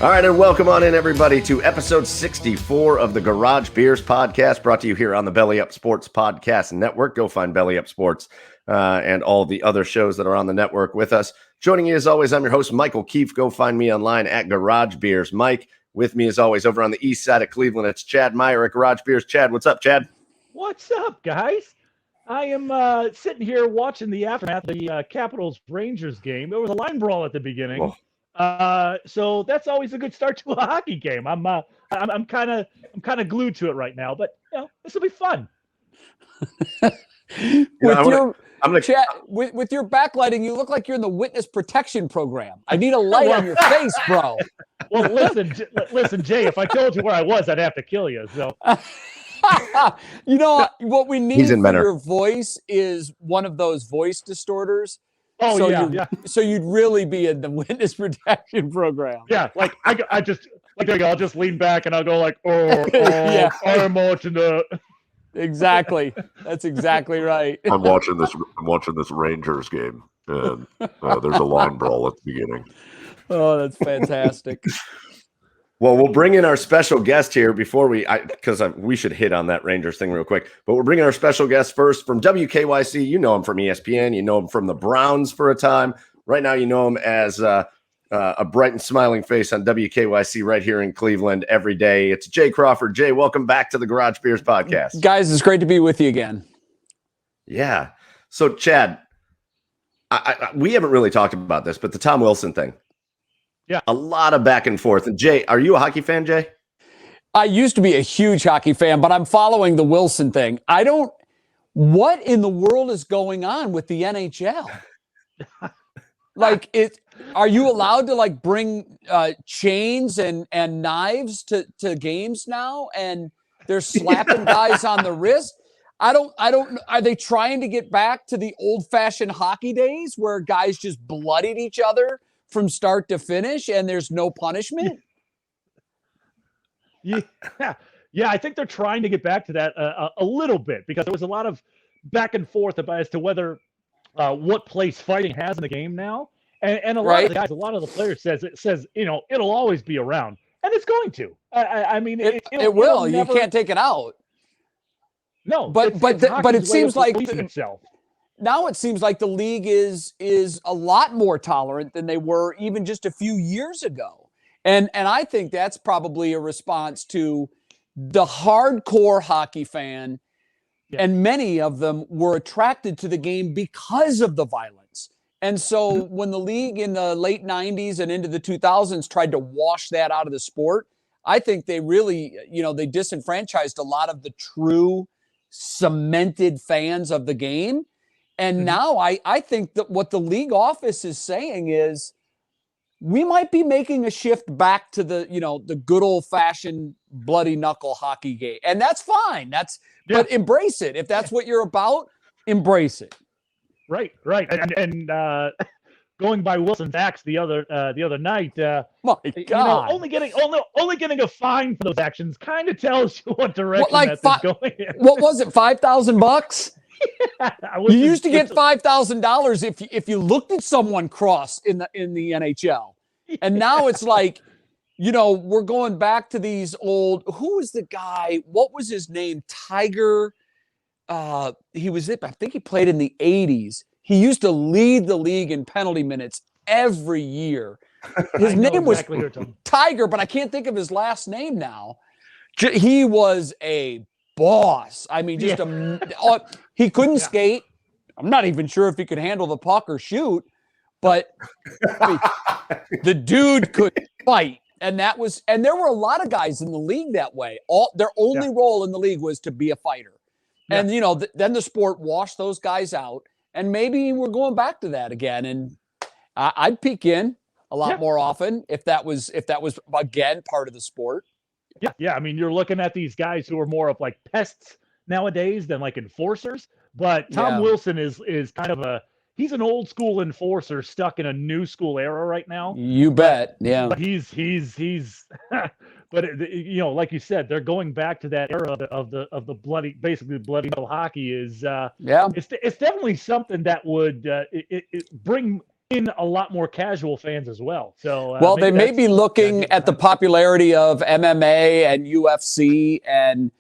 All right, and welcome on in, everybody, to episode 64 of the Garage Beers podcast, brought to you here on the Belly Up Sports Podcast Network. Go find Belly Up Sports and all the other shows that are on the network with us. Joining you, as always, I'm your host, Michael Keefe. Go find me online at Garage Beers. Mike, with me, as always, over on the east side of Cleveland, it's Chad Meyer at Garage Beers. Chad, what's up, Chad? What's up, guys? I am sitting here watching the aftermath of the Capitals-Rangers game. There was a line brawl at the beginning. Oh. So that's always a good start to a hockey game. I'm kind of glued to it right now, but this will be fun. With your backlighting, you look like you're in the witness protection program. I need a light on your face, bro. Well, listen, Jay. If I told you where I was, I'd have to kill you. So, you know what we need for Menor. your voice is one of those voice distorters. Oh, so yeah. So you'd really be in the witness protection program. Yeah, like I just like there you go. I'll just lean back and I'll go like, Yeah. I'm watching the. Exactly. That's exactly right. I'm watching this Rangers game, and there's a line brawl at the beginning. Oh, that's fantastic. Well, we'll bring in our special guest here before because we should hit on that Rangers thing real quick. But we're bringing our special guest first from WKYC. You know him from ESPN. You know him from the Browns for a time. Right now, you know him as a bright and smiling face on WKYC right here in Cleveland every day. It's Jay Crawford. Jay, welcome back to the Garage Beers podcast. Guys, it's great to be with you again. Yeah. So, Chad, we haven't really talked about this, but the Tom Wilson thing. Yeah. A lot of back and forth. And Jay, are you a hockey fan, Jay? I used to be a huge hockey fan, but I'm following the Wilson thing. What in the world is going on with the NHL? Are you allowed to bring chains and knives to games now? And they're slapping guys on the wrist. I don't. Are they trying to get back to the old fashioned hockey days where guys just bloodied each other from start to finish and there's no punishment? Yeah. I think they're trying to get back to that a little bit because there was a lot of back and forth as to whether what place fighting has in the game now. And a lot of the guys, a lot of the players says it'll always be around, and it's going to. I mean, it will. You can't take it out. No, but it seems like itself. Now it seems like the league is a lot more tolerant than they were even just a few years ago, and I think that's probably a response to the hardcore hockey fan, and many of them were attracted to the game because of the violence. And so when the league in the late 90s and into the 2000s tried to wash that out of the sport, I think they really, they disenfranchised a lot of the true cemented fans of the game. And now I think that what the league office is saying is we might be making a shift back to the good old fashioned bloody knuckle hockey game. And that's fine. But embrace it. If that's what you're about, embrace it. Right. And going by Wilson's acts the other night, my God. Only getting a fine for those actions kind of tells you what direction that's going in. What was it, $5,000? You used to get $5,000 if you looked at someone cross in the NHL, and now it's like, we're going back to these old. Who was the guy? What was his name? Tiger. I think he played in the 80s. He used to lead the league in penalty minutes every year. His name was Tiger, but I can't think of his last name now. He was a boss. I mean, he couldn't skate. I'm not even sure if he could handle the puck or shoot, but the dude could fight. And there were a lot of guys in the league that way. Their only role in the league was to be a fighter. Yeah. And, then the sport washed those guys out, and maybe we're going back to that again. And I'd peek in a lot more often if that was again part of the sport. Yeah. I mean, you're looking at these guys who are more of like pests nowadays than like enforcers. But Tom Wilson is kind of he's an old school enforcer stuck in a new school era right now. You bet. Yeah. But he's but like you said, they're going back to that era of the bloody metal hockey is it's definitely something that would bring in a lot more casual fans as well. So, well, they may be looking at the popularity of MMA and UFC, and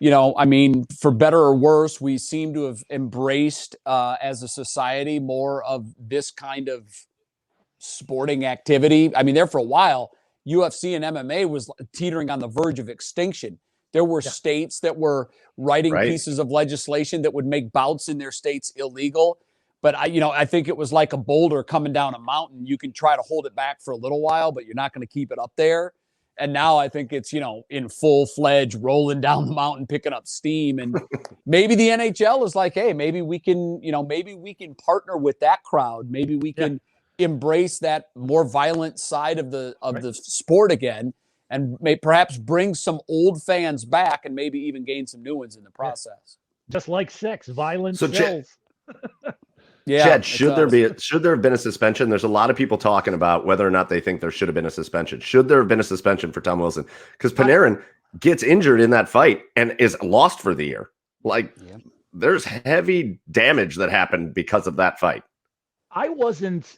I mean, for better or worse, we seem to have embraced as a society more of this kind of sporting activity. I mean, there for a while, UFC and MMA was teetering on the verge of extinction. There were states that were writing pieces of legislation that would make bouts in their states illegal. But I think it was like a boulder coming down a mountain. You can try to hold it back for a little while, but you're not going to keep it up there. And now I think it's, in full-fledged rolling down the mountain, picking up steam. And maybe the NHL is like, hey, maybe we can partner with that crowd. Maybe we can embrace that more violent side of the sport again, and perhaps bring some old fans back and maybe even gain some new ones in the process. Just like sex, violence sells. Yeah, Chad, should there have been a suspension? There's a lot of people talking about whether or not they think there should have been a suspension. Should there have been a suspension for Tom Wilson? Because Panarin gets injured in that fight and is lost for the year. There's heavy damage that happened because of that fight. I wasn't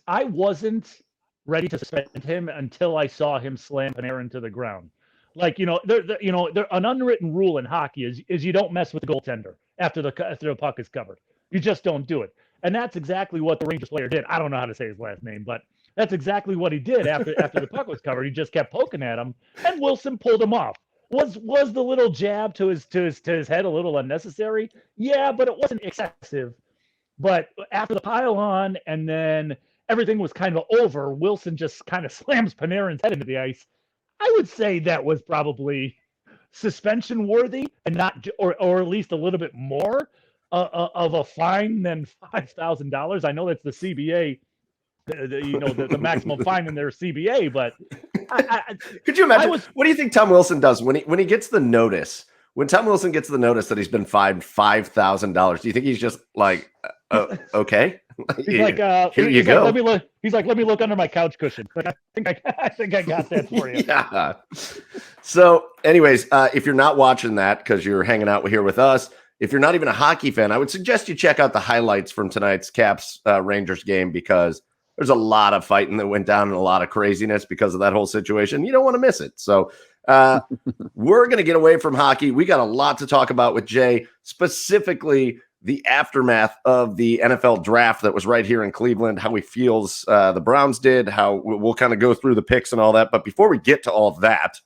ready to suspend him until I saw him slam Panarin to the ground. An unwritten rule in hockey is you don't mess with the goaltender after the puck is covered. You just don't do it. And that's exactly what the Rangers player did. I don't know how to say his last name, but that's exactly what he did after the puck was covered. He just kept poking at him, and Wilson pulled him off. Was the little jab to his head a little unnecessary? Yeah, but it wasn't excessive. But after the pile on, and then everything was kind of over, Wilson just kind of slams Panarin's head into the ice. I would say that was probably suspension worthy, and not or at least a little bit more of a fine than $5,000. I know that's the CBA, the maximum fine in their CBA. But could you imagine? What do you think Tom Wilson does when he gets the notice? When Tom Wilson gets the notice that he's been fined $5,000, do you think he's just like, okay? He's like, here you go. Let me look under my couch cushion. I think I got that for you. Yeah. So, anyways, if you're not watching that because you're hanging out here with us, if you're not even a hockey fan, I would suggest you check out the highlights from tonight's Caps Rangers game, because there's a lot of fighting that went down and a lot of craziness because of that whole situation. You don't want to miss it. So we're going to get away from hockey. We got a lot to talk about with Jay, specifically the aftermath of the NFL draft that was right here in Cleveland, how he feels the Browns did, how we'll kind of go through the picks and all that. But before we get to all of that,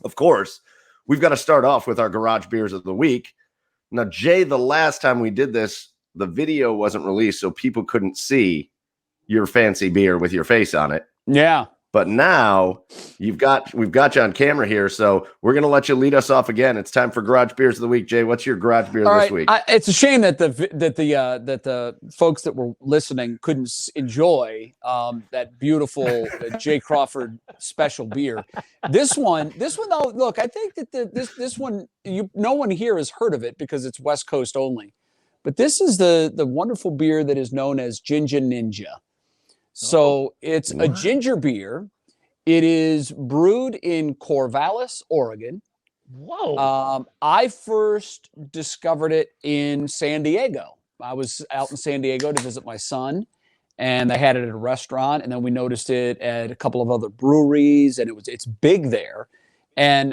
of course, we've got to start off with our Garage Beers of the Week. Now, Jay, the last time we did this, the video wasn't released, so people couldn't see your fancy beer with your face on it. Yeah. But now we've got you on camera here, so we're going to let you lead us off again. It's time for Garage Beers of the Week. Jay, what's your Garage Beer this week? It's a shame that the folks that were listening couldn't enjoy that beautiful Jay Crawford special beer. This one though, look, I think that this one, no one here has heard of it because it's West Coast only. But this is the wonderful beer that is known as Ginger Ninja. So it's a ginger beer. It is brewed in Corvallis, Oregon. Whoa. I first discovered it in San Diego. I was out in San Diego to visit my son, and they had it at a restaurant, and then we noticed it at a couple of other breweries, and it's big there. And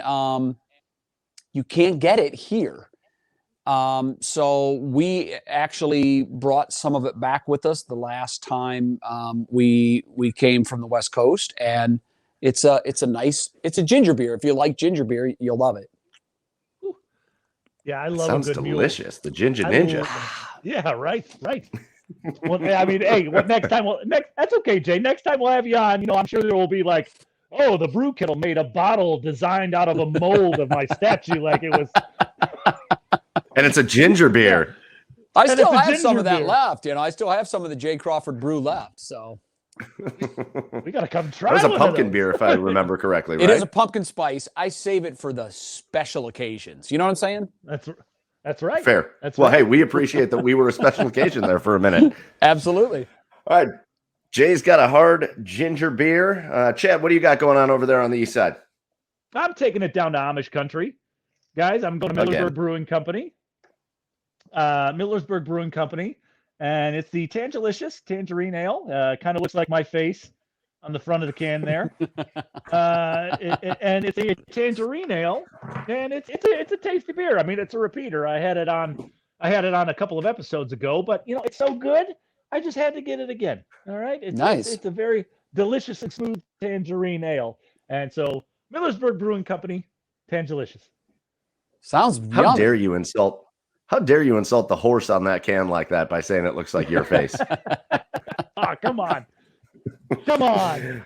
you can't get it here. So we actually brought some of it back with us the last time we came from the West Coast, and it's a ginger beer. If you like ginger beer, you'll love it. Yeah, I love Sounds a good delicious. The Ginger Ninja. Yeah, right. Well, I mean, hey, next time? That's okay, Jay. Next time we'll have you on. I'm sure there will be like, oh, the brew kettle made a bottle designed out of a mold of my statue, like it was. And it's a ginger beer. I still have some of that left. I still have some of the Jay Crawford brew left. So we got to come try. It was a pumpkin beer, if I remember correctly, right? It is a pumpkin spice. I save it for the special occasions. You know what I'm saying? That's right. Fair. Hey, we appreciate that we were a special occasion there for a minute. Absolutely. All right. Jay's got a hard ginger beer. Chad, what do you got going on over there on the east side? I'm taking it down to Amish country. Guys, I'm going to Millersburg Brewing Company. and it's the Tangilicious Tangerine Ale. Kind of looks like my face on the front of the can there. And it's a tangerine ale, and it's a tasty beer. I mean, it's a repeater. I had it on a couple of episodes ago, but it's so good, I just had to get it again. All right, Nice. It's a very delicious and smooth tangerine ale, and so Millersburg Brewing Company, Tangilicious. Sounds How yummy. dare you insult? How dare you insult the horse on that can like that by saying it looks like your face? Oh, come on. Come on.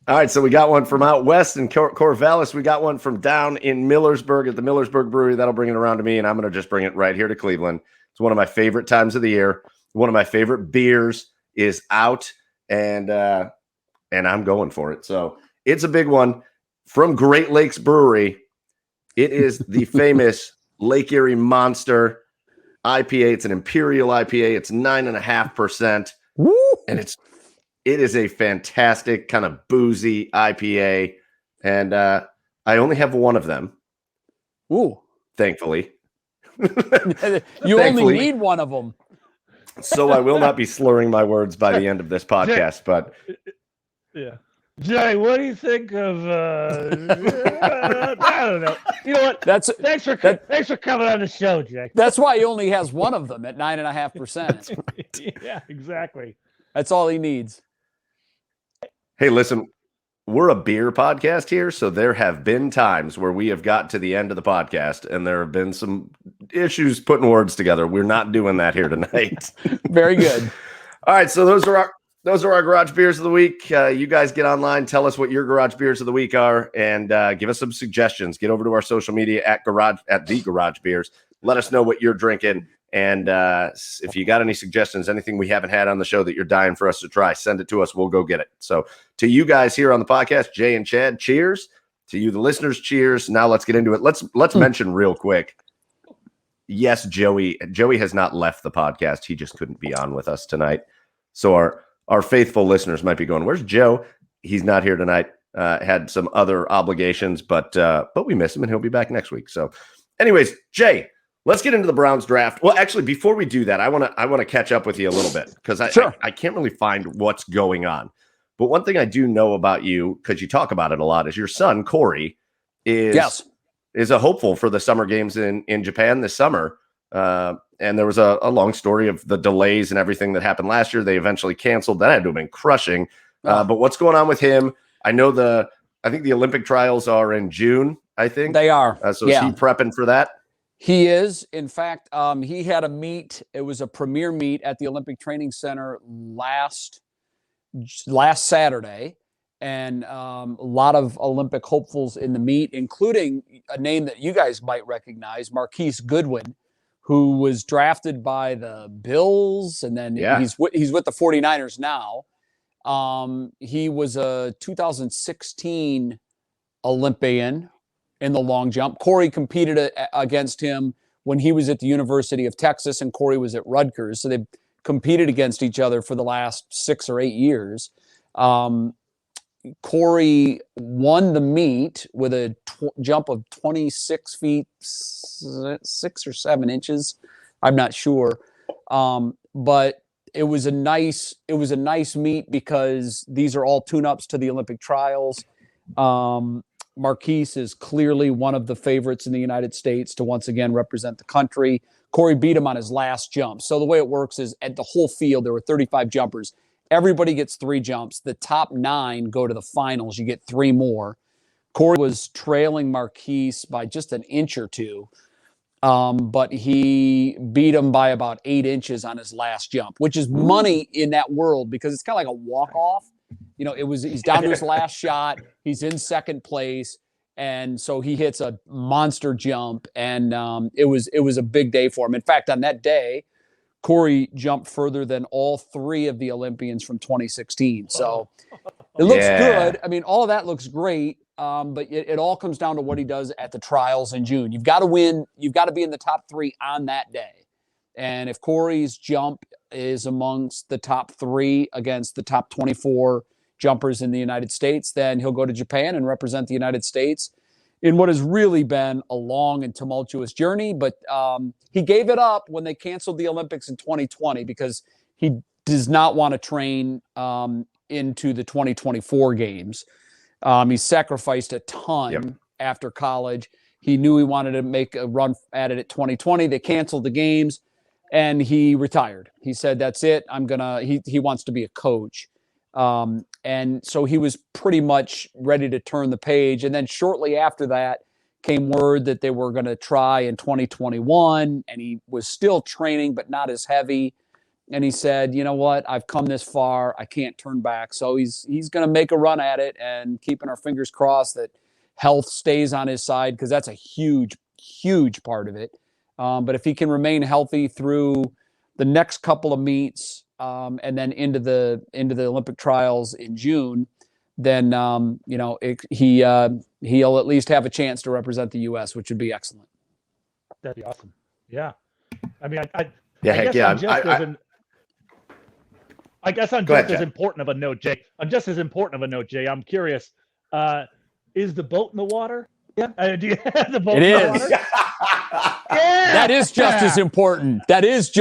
All right, so we got one from out west in Corvallis. We got one from down in Millersburg at the Millersburg Brewery. That'll bring it around to me, and I'm going to just bring it right here to Cleveland. It's one of my favorite times of the year. One of my favorite beers is out, and I'm going for it. So it's a big one from Great Lakes Brewery. It is the famous Lake Erie Monster IPA. It's an Imperial IPA. It's 9.5%, and it is a fantastic kind of boozy IPA, and I only have one of them. Ooh. Thankfully. You only need one of them. So I will not be slurring my words by the end of this podcast, but yeah. Jay, what do you think of I don't know. You know what? Thanks for coming on the show, Jay. That's why he only has one of them at 9.5%. Right. Yeah, exactly. That's all he needs. Hey, listen, we're a beer podcast here, so there have been times where we have got to the end of the podcast and there have been some issues putting words together. We're not doing that here tonight. Very good. All right, so those are our garage beers of the week. You guys get online, tell us what your garage beers of the week are, and give us some suggestions. Get over to our social media at the Garage Beers. Let us know what you're drinking. And if you got any suggestions, anything we haven't had on the show that you're dying for us to try, send it to us. We'll go get it. So to you guys here on the podcast, Jay and Chad, cheers. To you, the listeners, cheers. Now let's get into it. Let's mention real quick. Yes, Joey has not left the podcast. He just couldn't be on with us tonight. So our faithful listeners might be going, "Where's Joe?" He's not here tonight. Had some other obligations, but we miss him, and he'll be back next week. So, anyways, Jay. Let's get into the Browns draft. Well, actually, before we do that, I want to catch up with you a little bit because I can't really find what's going on. But one thing I do know about you, because you talk about it a lot, is your son Corey is a hopeful for the summer games in Japan this summer. And there was a long story of the delays and everything that happened last year. They eventually canceled. That had to have been crushing. But what's going on with him? I know I think the Olympic trials are in June. I think they are. So is he prepping for that? He is. In fact, he had a meet. It was a premier meet at the Olympic Training Center last Saturday, and a lot of Olympic hopefuls in the meet, including a name that you guys might recognize, Marquis Goodwin, who was drafted by the Bills, and then he's with the 49ers now. He was a 2016 Olympian in the long jump. Corey competed against him when he was at the University of Texas and Corey was at Rutgers. So they competed against each other for the last 6 or 8 years. Corey won the meet with a jump of 26 feet, 6 or 7 inches. I'm not sure. But it was a nice meet because these are all tune-ups to the Olympic trials. Marquis is clearly one of the favorites in the United States to once again represent the country. Corey beat him on his last jump. So the way it works is at the whole field, there were 35 jumpers. Everybody gets 3 jumps. The top 9 go to the finals. You get 3 more. Corey was trailing Marquis by just an inch or 2. But he beat him by about 8 inches on his last jump, which is money in that world because it's kind of like a walk-off. He's down to his last shot. He's in second place. And so he hits a monster jump. And it was a big day for him. In fact, on that day, Corey jumped further than all 3 of the Olympians from 2016. So it looks good. I mean, all of that looks great. But it all comes down to what he does at the trials in June. You've got to win. You've got to be in the top 3 on that day. And if Corey's jump is amongst the top 3 against the top 24 jumpers in the United States, then he'll go to Japan and represent the United States. in what has really been a long and tumultuous journey. But he gave it up when they canceled the Olympics in 2020 because he does not want to train into the 2024 games. He sacrificed a ton after college. He knew he wanted to make a run at it at 2020. They canceled the games, and he retired. He said, "That's it. He wants to be a coach." And so he was pretty much ready to turn the page. And then shortly after that came word that they were going to try in 2021, and he was still training, but not as heavy. And he said, "You know what? I've come this far. I can't turn back." So he's going to make a run at it, and keeping our fingers crossed that health stays on his side, because that's a huge, huge part of it. But if he can remain healthy through the next couple of meets, and then into the Olympic trials in June, then he'll at least have a chance to represent the U.S., which would be excellent. That'd be awesome. Yeah, I mean, I guess I'm just as important of a note, Jay. I'm curious. Is the boat in the water? Yeah. Do you have the boat in the water? Yeah. That is just as important. That is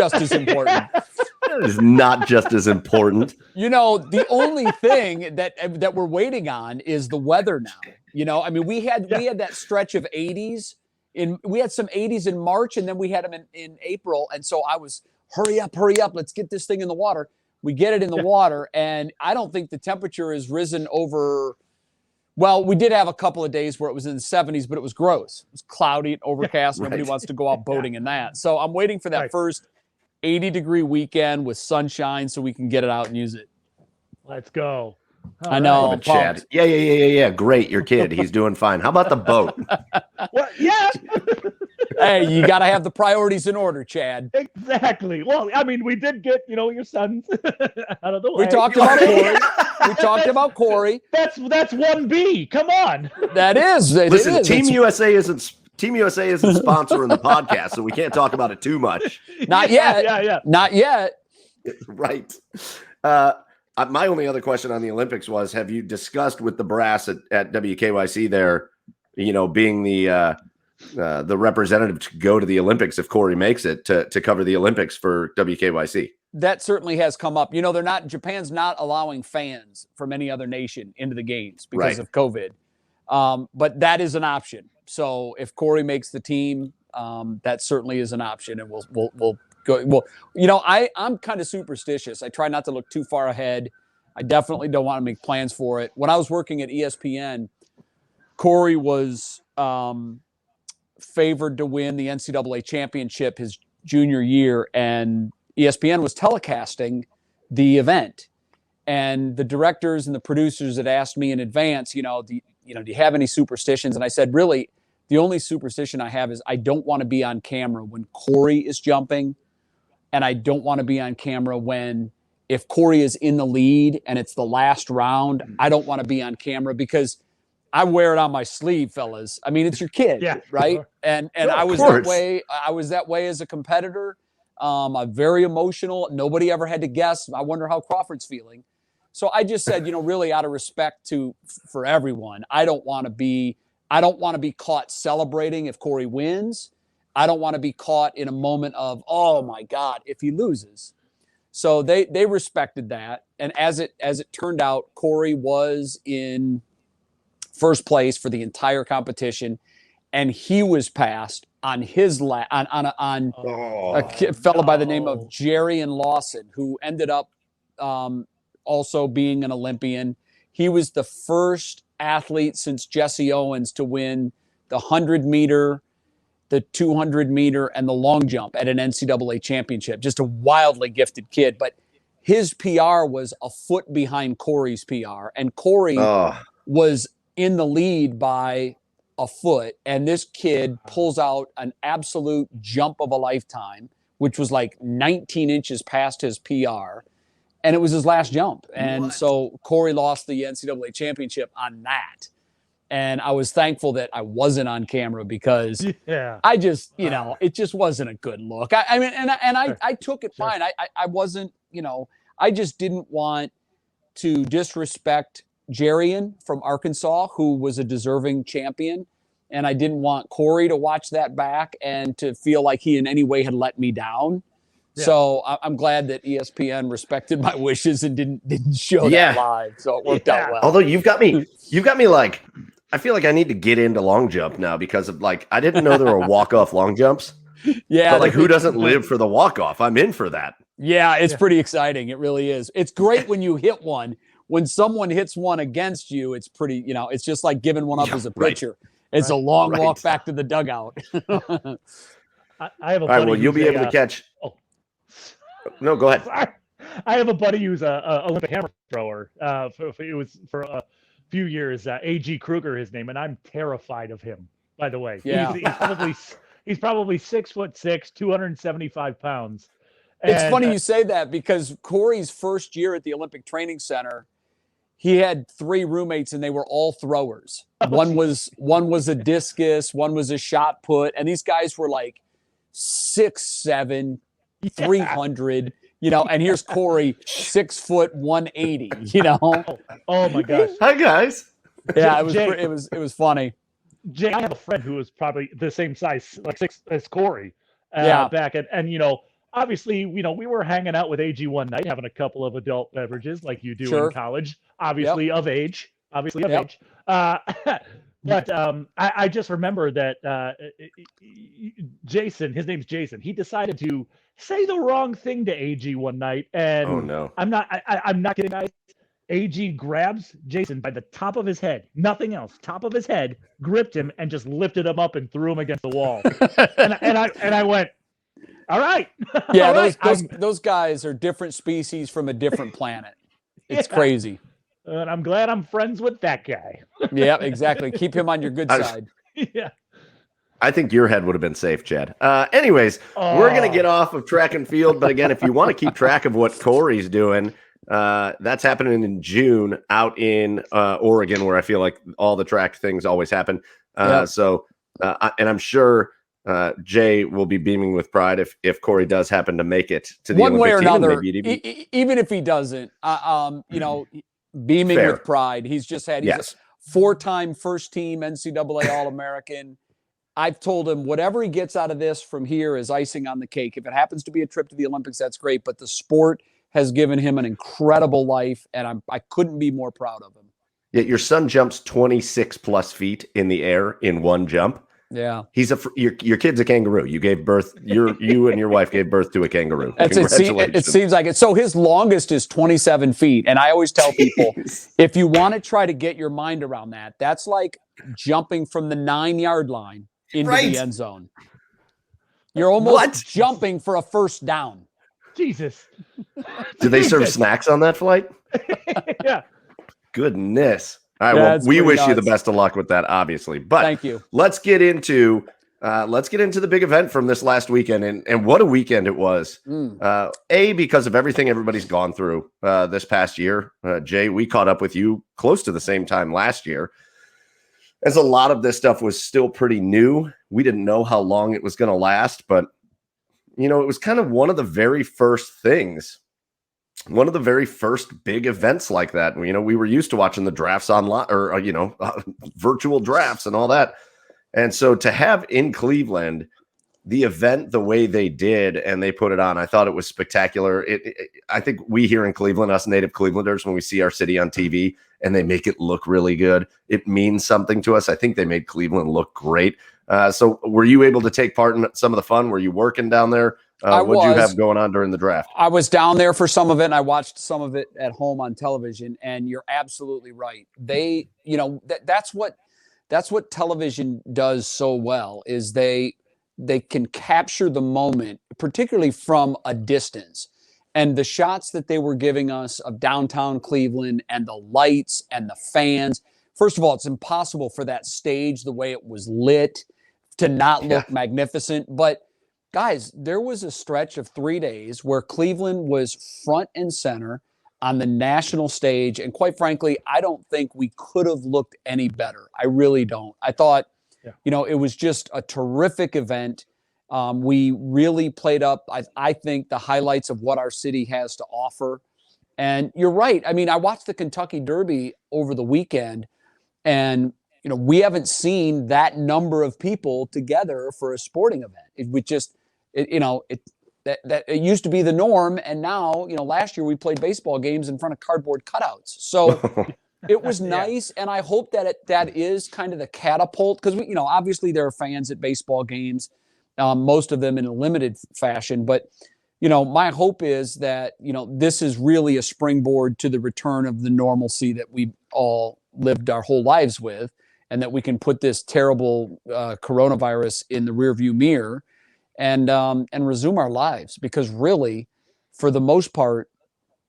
not just as important. The only thing that we're waiting on is the weather now. I mean, we had that stretch of 80s. We had some 80s in March, and then we had them in April. And so I was, hurry up, let's get this thing in the water. We get it in the water, and I don't think the temperature has risen over. Well, we did have a couple of days where it was in the 70s, but it was gross. It was cloudy and overcast. Right. Nobody wants to go out boating in that. So I'm waiting for that first 80-degree weekend with sunshine so we can get it out and use it. Let's go. I know. Chad. Yeah. Great. Your kid. He's doing fine. How about the boat? Well, yeah. Hey, you got to have the priorities in order, Chad. Exactly. Well, I mean, we did get, your sons out of the way. We talked about Corey. That's 1B. Come on. That is. Listen, Team USA isn't sponsoring the podcast, so we can't talk about it too much. Not yet. Yeah. Not yet. Right. My only other question on the Olympics was, have you discussed with the brass at WKYC there, being the representative to go to the Olympics if Corey makes it to cover the Olympics for WKYC? That certainly has come up. Japan's not allowing fans from any other nation into the games because of COVID. But that is an option. So if Corey makes the team, that certainly is an option, and we'll go. Well, I'm kind of superstitious. I try not to look too far ahead. I definitely don't want to make plans for it. When I was working at ESPN, Corey was favored to win the NCAA championship his junior year, and ESPN was telecasting the event. And the directors and the producers had asked me in advance, do you have any superstitions? And I said, really, the only superstition I have is I don't want to be on camera when Corey is jumping. And I don't want to be on camera if Corey is in the lead and it's the last round. I don't want to be on camera because I wear it on my sleeve, fellas. I mean, it's your kid, right? Sure. And I was that way. I was that way as a competitor. I'm very emotional. Nobody ever had to guess. I wonder how Crawford's feeling. So I just said, really out of respect for everyone, I don't want to be caught celebrating if Corey wins. I don't want to be caught in a moment of, oh my God, if he loses. So they respected that. And as it turned out, Corey was in first place for the entire competition, and he was passed on his a fellow by the name of Jerry and Lawson, who ended up also being an Olympian. He was the first athlete since Jesse Owens to win the 100-meter, the 200-meter, and the long jump at an NCAA championship. Just a wildly gifted kid. But his PR was a foot behind Corey's PR. And Corey was in the lead by a foot. And this kid pulls out an absolute jump of a lifetime, which was like 19 inches past his PR. And it was his last jump. And so Corey lost the NCAA championship on that. And I was thankful that I wasn't on camera because I just, it just wasn't a good look. I took it fine. I wasn't, I just didn't want to disrespect Jerian from Arkansas, who was a deserving champion. and I didn't want Corey to watch that back and to feel like he in any way had let me down. Yeah. So I'm glad that ESPN respected my wishes and didn't show that live. So it worked out well. Although you've got me like, I feel like I need to get into long jump now because of like, I didn't know there were walk-off long jumps. Yeah. But like, who doesn't live for the walk-off? I'm in for that. Yeah, it's pretty exciting. It really is. It's great when you hit one. When someone hits one against you, it's pretty, it's just like giving one up as a pitcher. It's a long walk back to the dugout. I have a buddy. All right, well, you'll be able to catch. Oh. No, go ahead. Sorry. I have a buddy who's a Olympic hammer thrower. It was for a few years. A.G. Kruger, his name, and I'm terrified of him. By the way, yeah, he's probably 6'6", 275 pounds. It's funny you say that because Corey's first year at the Olympic Training Center, he had 3 roommates and they were all throwers. One was a discus, one was a shot put, and these guys were like 6'7", 300. And here's Corey, 6 foot 180. Oh my gosh! Hi guys. Yeah, it was funny. Jay, I have a friend who was probably the same size, like 6 as Corey. Back at obviously, we were hanging out with AG one night, having a couple of adult beverages like you do in college, obviously of age. But I just remember that Jason, his name's Jason, he decided to say the wrong thing to AG one night. And oh, no. I'm not kidding, guys. AG grabs Jason by the top of his head, nothing else, top of his head, gripped him and just lifted him up and threw him against the wall. and I went, all right. Yeah, all those guys are different species from a different planet. It's crazy. And I'm glad I'm friends with that guy. Yeah, exactly. Keep him on your good side. Yeah. I think your head would have been safe, Chad. Anyways, we're going to get off of track and field. But again, if you want to keep track of what Corey's doing, that's happening in June out in Oregon, where I feel like all the track things always happen. So, and I'm sure Jay will be beaming with pride if Corey does happen to make it to the one Olympic way or team, another. Even if he doesn't, beaming Fair. with pride. He's a 4-time first team NCAA All-American. I've told him whatever he gets out of this from here is icing on the cake. If it happens to be a trip to the Olympics, that's great. But the sport has given him an incredible life, and I couldn't be more proud of him. Yeah, your son jumps 26 plus feet in the air in one jump. Yeah, he's your kid's a kangaroo. You gave birth. You and your wife gave birth to a kangaroo. Congratulations. It seems like it. So his longest is 27 feet, and I always tell people, if you want to try to get your mind around that, that's like jumping from the 9-yard line into the end zone. You're almost jumping for a first down. Jesus. Do they serve snacks on that flight? Yeah. Goodness. All right. Well, we wish you the best of luck with that, obviously. But thank you. Let's get into the big event from this last weekend, and what a weekend it was. Because of everything everybody's gone through this past year. Jay, we caught up with you close to the same time last year, as a lot of this stuff was still pretty new. We didn't know how long it was going to last, but it was kind of one of the very first things. One of the very first big events like that. We were used to watching the drafts online or, virtual drafts and all that. And so to have in Cleveland the event the way they did and they put it on, I thought it was spectacular. I think we here in Cleveland, us native Clevelanders, when we see our city on TV and they make it look really good, it means something to us. I think they made Cleveland look great. So were you able to take part in some of the fun? Were you working down there? What did you have going on during the draft? I was down there for some of it, and I watched some of it at home on television. And you're absolutely right. They, that's what television does so well is they can capture the moment, particularly from a distance. And the shots that they were giving us of downtown Cleveland and the lights and the fans. First of all, it's impossible for that stage, the way it was lit, to not look magnificent. But guys, there was a stretch of 3 days where Cleveland was front and center on the national stage. And quite frankly, I don't think we could have looked any better. I really don't. I thought, it was just a terrific event. We really played up, I think, the highlights of what our city has to offer. And you're right. I mean, I watched the Kentucky Derby over the weekend, and we haven't seen that number of people together for a sporting event. It used to be the norm, and now, last year we played baseball games in front of cardboard cutouts. So it was nice, and I hope that is kind of the catapult, because obviously there are fans at baseball games, most of them in a limited fashion, but my hope is that this is really a springboard to the return of the normalcy that we all lived our whole lives with, and that we can put this terrible coronavirus in the rearview mirror and resume our lives. Because really, for the most part,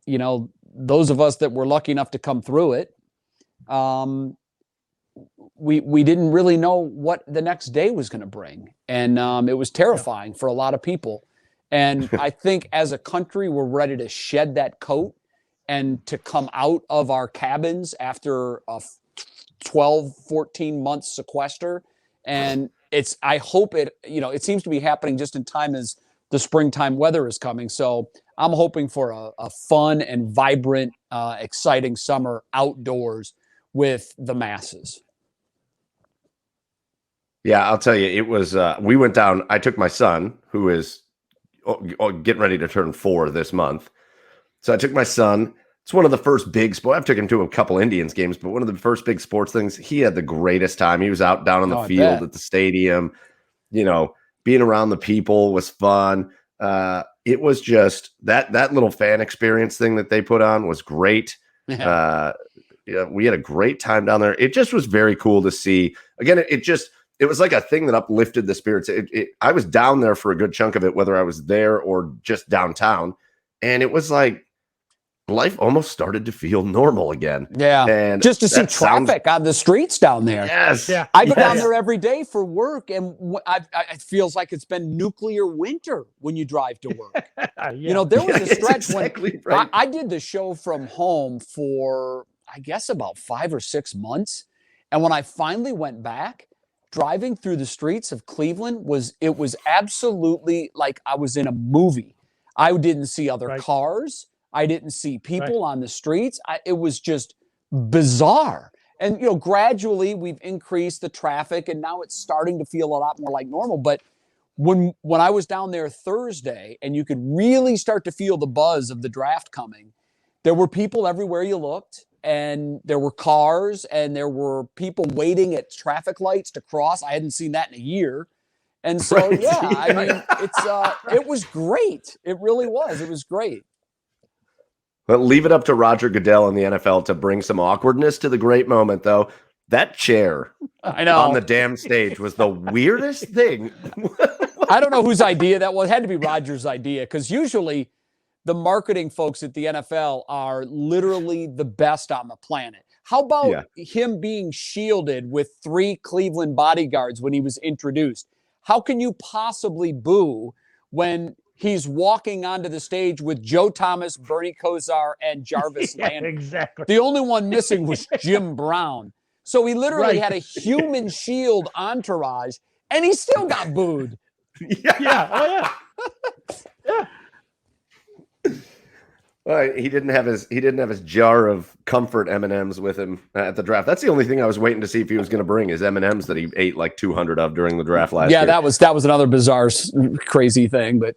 those of us that were lucky enough to come through it, we didn't really know what the next day was going to bring. And it was terrifying for a lot of people. And I think as a country, we're ready to shed that coat and to come out of our cabins after a 12, 14 month sequester. And I hope it seems to be happening just in time as the springtime weather is coming. So I'm hoping for a fun and vibrant, exciting summer outdoors with the masses. Yeah, I'll tell you, it was, we went down, I took my son, who is getting ready to turn 4 this month. So I took my son. It's one of the first big sports. I've taken him to a couple Indians games, but one of the first big sports things. He had the greatest time. He was out down on the field at the stadium, being around the people was fun. It was just that little fan experience thing that they put on was great. Yeah. We had a great time down there. It just was very cool to see. Again, it was like a thing that uplifted the spirits. I was down there for a good chunk of it, whether I was there or just downtown. And it was like life almost started to feel normal again. Yeah. And just to see traffic on the streets down there. Yes. Yeah. I go down there every day for work, and it feels like it's been nuclear winter when you drive to work. There was a stretch when I did the show from home for, I guess, about 5 or 6 months. And when I finally went back, driving through the streets of Cleveland was absolutely like I was in a movie. I didn't see other cars. I didn't see people on the streets. It was just bizarre. And, gradually we've increased the traffic, and now it's starting to feel a lot more like normal. But when I was down there Thursday, and you could really start to feel the buzz of the draft coming, there were people everywhere you looked, and there were cars, and there were people waiting at traffic lights to cross. I hadn't seen that in a year. And so, I mean, it was great. It really was. It was great. But leave it up to Roger Goodell and the NFL to bring some awkwardness to the great moment, though. That chair on the damn stage was the weirdest thing. I don't know whose idea that was. It had to be Roger's idea, because usually the marketing folks at the NFL are literally the best on the planet. How about him being shielded with 3 Cleveland bodyguards when he was introduced? How can you possibly boo when he's walking onto the stage with Joe Thomas, Bernie Kosar, and Jarvis Landry? Exactly. The only one missing was Jim Brown. So he literally had a human shield entourage, and he still got booed. Yeah. Oh, yeah. Yeah. Well, he didn't have his jar of comfort M&Ms with him at the draft. That's the only thing I was waiting to see if he was going to bring, is M&Ms that he ate like 200 of during the draft last year. Yeah, that was another bizarre, crazy thing. But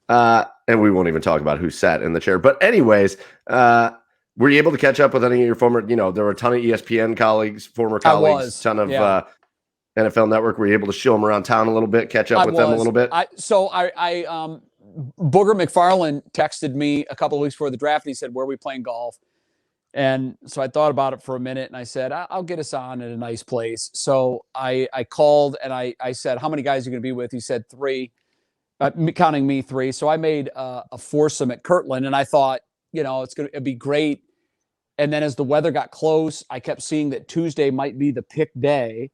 and we won't even talk about who sat in the chair. But anyways, were you able to catch up with any of your former? There were a ton of ESPN colleagues, former colleagues, ton of NFL Network. Were you able to show them around town a little bit, catch up with them a little bit? Booger McFarland texted me a couple of weeks before the draft. He said, "Where are we playing golf?" And so I thought about it for a minute, and I said, "I'll get us on at a nice place." So I called, and I said, "How many guys are you going to be with?" He said 3, counting me 3. So I made a foursome at Kirtland, and I thought, it'd be great. And then as the weather got close, I kept seeing that Tuesday might be the pick day.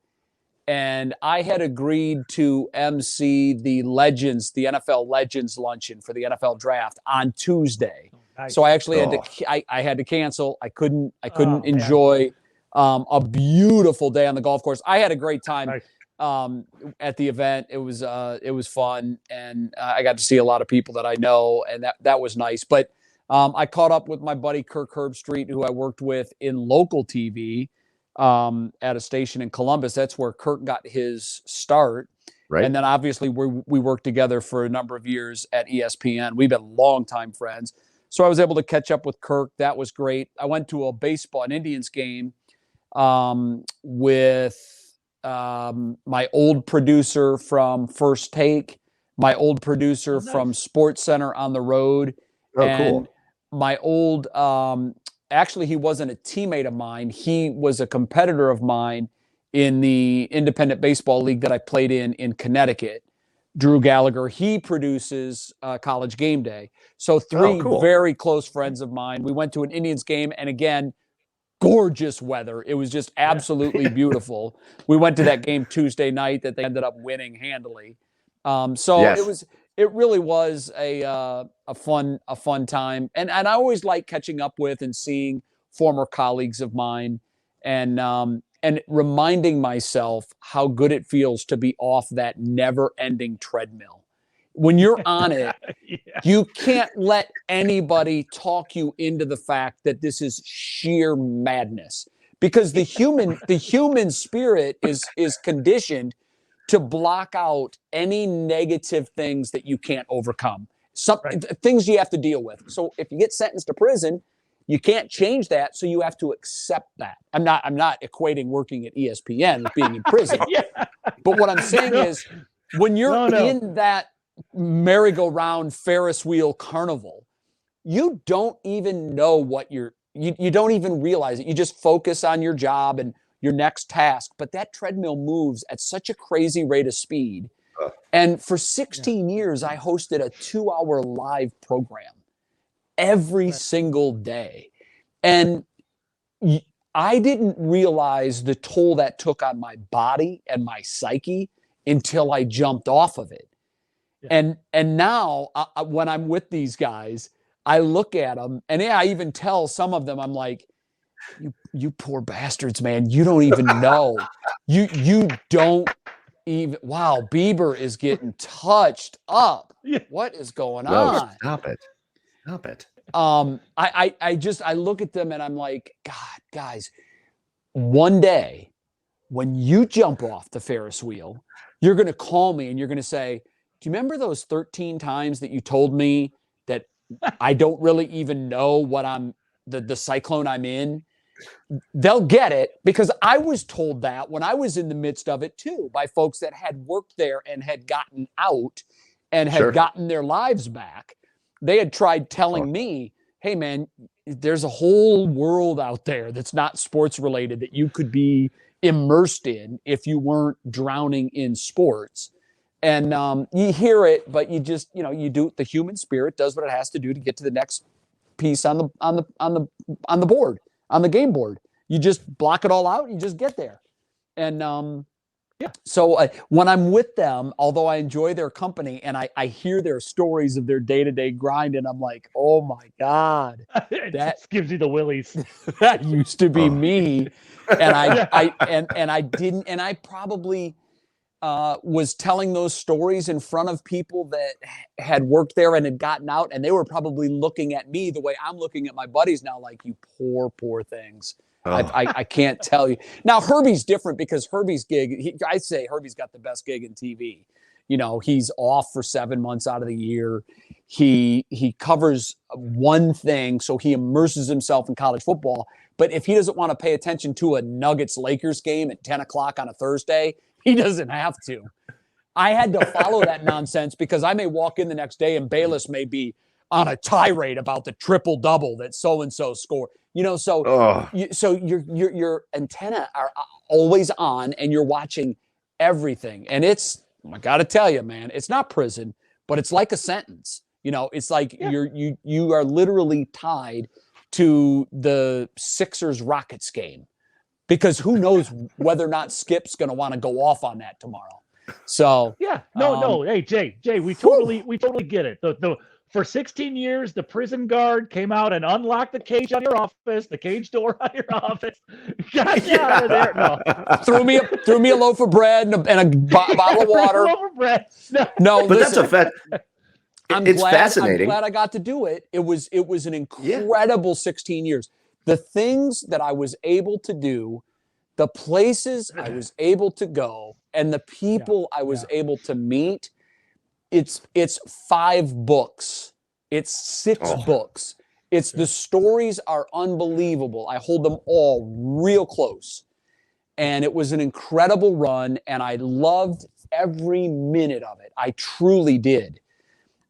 And I had agreed to MC the NFL Legends luncheon for the NFL draft on Tuesday. Nice. So I actually had to cancel. I couldn't enjoy a beautiful day on the golf course. I had a great time at the event. It was fun, and I got to see a lot of people that I know, and that was nice. But I caught up with my buddy Kirk Herbstreit, who I worked with in local TV. at a station in Columbus. That's where Kirk got his start. Right. And then obviously we worked together for a number of years at ESPN. We've been longtime friends. So I was able to catch up with Kirk. That was great. I went to an Indians game with my old producer from First Take, my old producer from Sports Center on the Road, and my old actually, he wasn't a teammate of mine. He was a competitor of mine in the independent baseball league that I played in Connecticut. Drew Gallagher, he produces College Game Day. So three very close friends of mine. We went to an Indians game, and again, gorgeous weather. It was just absolutely beautiful. We went to that game Tuesday night that they ended up winning handily. It really was a fun time. And I always like catching up with and seeing former colleagues of mine and reminding myself how good it feels to be off that never-ending treadmill. When you're on it, you can't let anybody talk you into the fact that this is sheer madness, because the human spirit is conditioned to block out any negative things that you can't overcome. Things you have to deal with. So if you get sentenced to prison, you can't change that, so you have to accept that. I'm not equating working at ESPN with being in prison. But what I'm saying is, when you're in that merry-go-round Ferris wheel carnival, you don't even know what you don't even realize it. You just focus on your job and your next task. But that treadmill moves at such a crazy rate of speed. And for 16 years, I hosted a 2-hour live program every single day. And I didn't realize the toll that took on my body and my psyche until I jumped off of it. And now when I'm with these guys, I look at them, and I even tell some of them, I'm like, you poor bastards, man. You don't even know. You don't even. Wow, Bieber is getting touched up. What is going on? Stop it. I look at them and I'm like, God, guys, one day when you jump off the Ferris wheel, you're going to call me and you're going to say, do you remember those 13 times that you told me that I don't really even know what the cyclone I'm in? They'll get it, because I was told that when I was in the midst of it too, by folks that had worked there and had gotten out and had gotten their lives back. They had tried telling me, hey man, there's a whole world out there that's not sports related that you could be immersed in if you weren't drowning in sports. And you hear it, but you just, you do, the human spirit does what it has to do to get to the next piece on the board, on the game board. You just block it all out and you just get there. And so when I'm with them, although I enjoy their company and I hear their stories of their day-to-day grind, and I'm like, oh my God, that gives you the willies. That used to be me. And I probably was telling those stories in front of people that had worked there and had gotten out, and they were probably looking at me the way I'm looking at my buddies now, like, you poor things. I can't tell you. Now, Herbie's different, because Herbie's gig, I say Herbie's got the best gig in TV. He's off for 7 months out of the year. He covers one thing, so he immerses himself in college football. But if he doesn't want to pay attention to a Nuggets-Lakers game at 10 o'clock on a Thursday, he doesn't have to. I had to follow that nonsense, because I may walk in the next day and Bayless may be on a tirade about the triple-double that so-and-so scored. So your antenna are always on, and you're watching everything. And I got to tell you, man, it's not prison, but it's like a sentence. It's like you are literally tied to the Sixers Rockets game, because who knows whether or not Skip's going to want to go off on that tomorrow. So no. Hey, Jay, we totally get it. For 16 years, the prison guard came out and unlocked the cage on your office, the cage door on your office. Got you out of there. No. Threw me a loaf of bread and a bottle of water. Loaf of bread. No, but listen, that's a fact. It's fascinating. I'm glad I got to do it. It was an incredible 16 years. The things that I was able to do the places I was able to go and the people I was able to meet, it's 5 books. It's 6 books. It's the stories are unbelievable. I hold them all real close. And it was an incredible run, and I loved every minute of it. I truly did.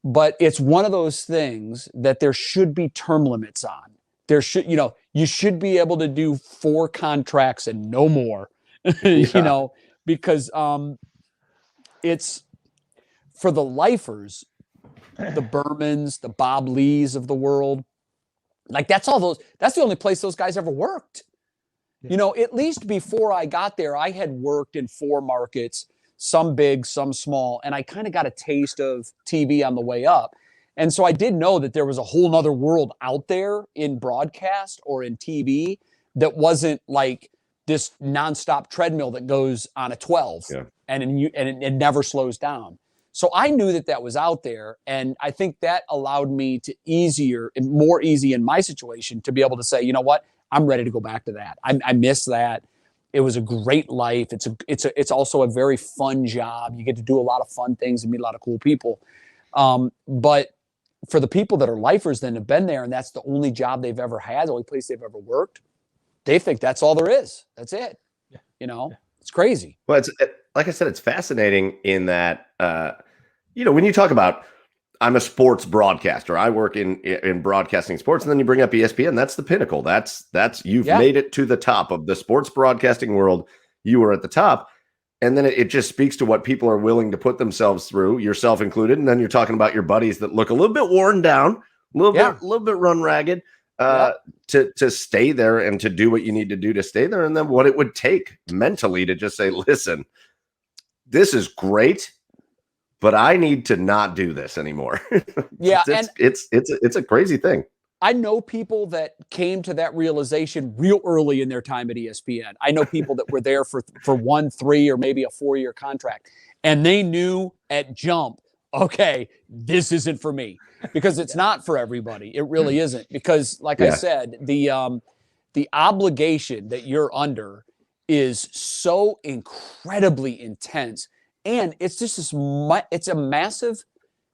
But it's one of those things that there should be term limits on. There should, you should be able to do 4 contracts and no more, because it's for the lifers, the Bermans, the Bob Lees of the world. Like that's the only place those guys ever worked. At least before I got there, I had worked in 4 markets, some big, some small, and I kind of got a taste of TV on the way up. And so I did know that there was a whole nother world out there in broadcast or in TV that wasn't like this nonstop treadmill that goes on a 12 and it never slows down. So I knew that was out there. And I think that allowed me to more easy in my situation to be able to say, you know what, I'm ready to go back to that. I miss that. It was a great life. It's also a very fun job. You get to do a lot of fun things and meet a lot of cool people. But for the people that are lifers then have been there and that's the only job they've ever had, the only place they've ever worked, they think that's all there is. That's it. It's crazy. Well, like I said, it's fascinating in that, when you talk about, I'm a sports broadcaster, I work in broadcasting sports, and then you bring up ESPN, that's the pinnacle. You've made it to the top of the sports broadcasting world. You were at the top. And then it just speaks to what people are willing to put themselves through, yourself included. And then you're talking about your buddies that look a little bit worn down, a little bit run ragged, to stay there and to do what you need to do to stay there. And then what it would take mentally to just say, listen, this is great, but I need to not do this anymore. It's a crazy thing. I know people that came to that realization real early in their time at ESPN. I know people that were there for 1, 3, or maybe a 4-year contract, and they knew at jump, okay, this isn't for me, because it's not for everybody. It really isn't, because like I said, the obligation that you're under is so incredibly intense, and it's just it's a massive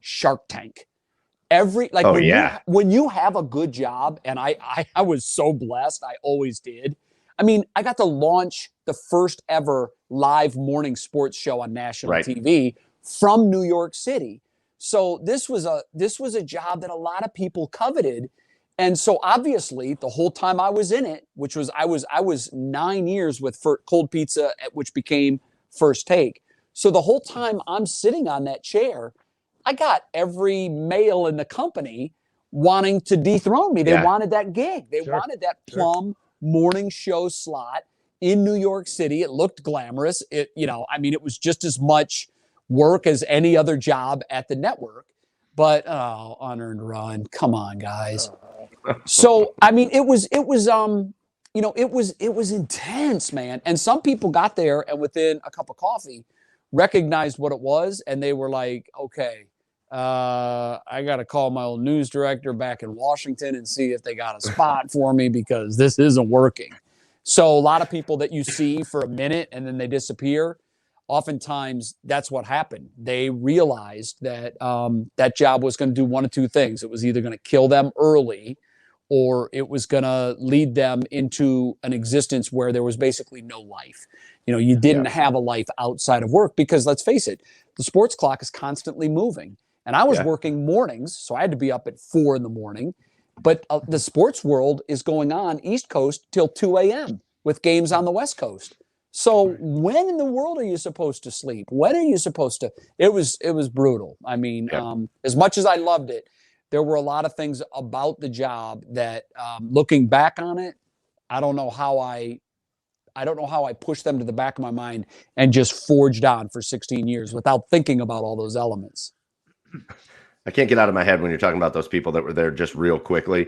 Shark Tank. When you have a good job, and I was so blessed, I always did. I mean, I got to launch the first ever live morning sports show on national TV from New York City. So this was a job that a lot of people coveted. And so obviously the whole time I was in it, which was I was 9 years with Cold Pizza, which became First Take. So the whole time I'm sitting on that chair, I got every male in the company wanting to dethrone me. They wanted that gig. They wanted that plum morning show slot in New York City. It looked glamorous. It was just as much work as any other job at the network. But unearned run. Come on, guys. So I mean, it was intense, man. And some people got there and within a cup of coffee recognized what it was, and they were like, okay, I got to call my old news director back in Washington and see if they got a spot for me, because this isn't working. So a lot of people that you see for a minute and then they disappear, oftentimes that's what happened. They realized that that job was going to do one of 2 things. It was either going to kill them early, or it was going to lead them into an existence where there was basically no life. You didn't have a life outside of work, because let's face it, the sports clock is constantly moving. And I was working mornings, so I had to be up at 4 a.m. But the sports world is going on East Coast till 2 a.m. with games on the West Coast. So when in the world are you supposed to sleep? When are you supposed to? It was brutal. I mean, as much as I loved it, there were a lot of things about the job that, looking back on it, I don't know how I pushed them to the back of my mind and just forged on for 16 years without thinking about all those elements. I can't get out of my head when you're talking about those people that were there just real quickly,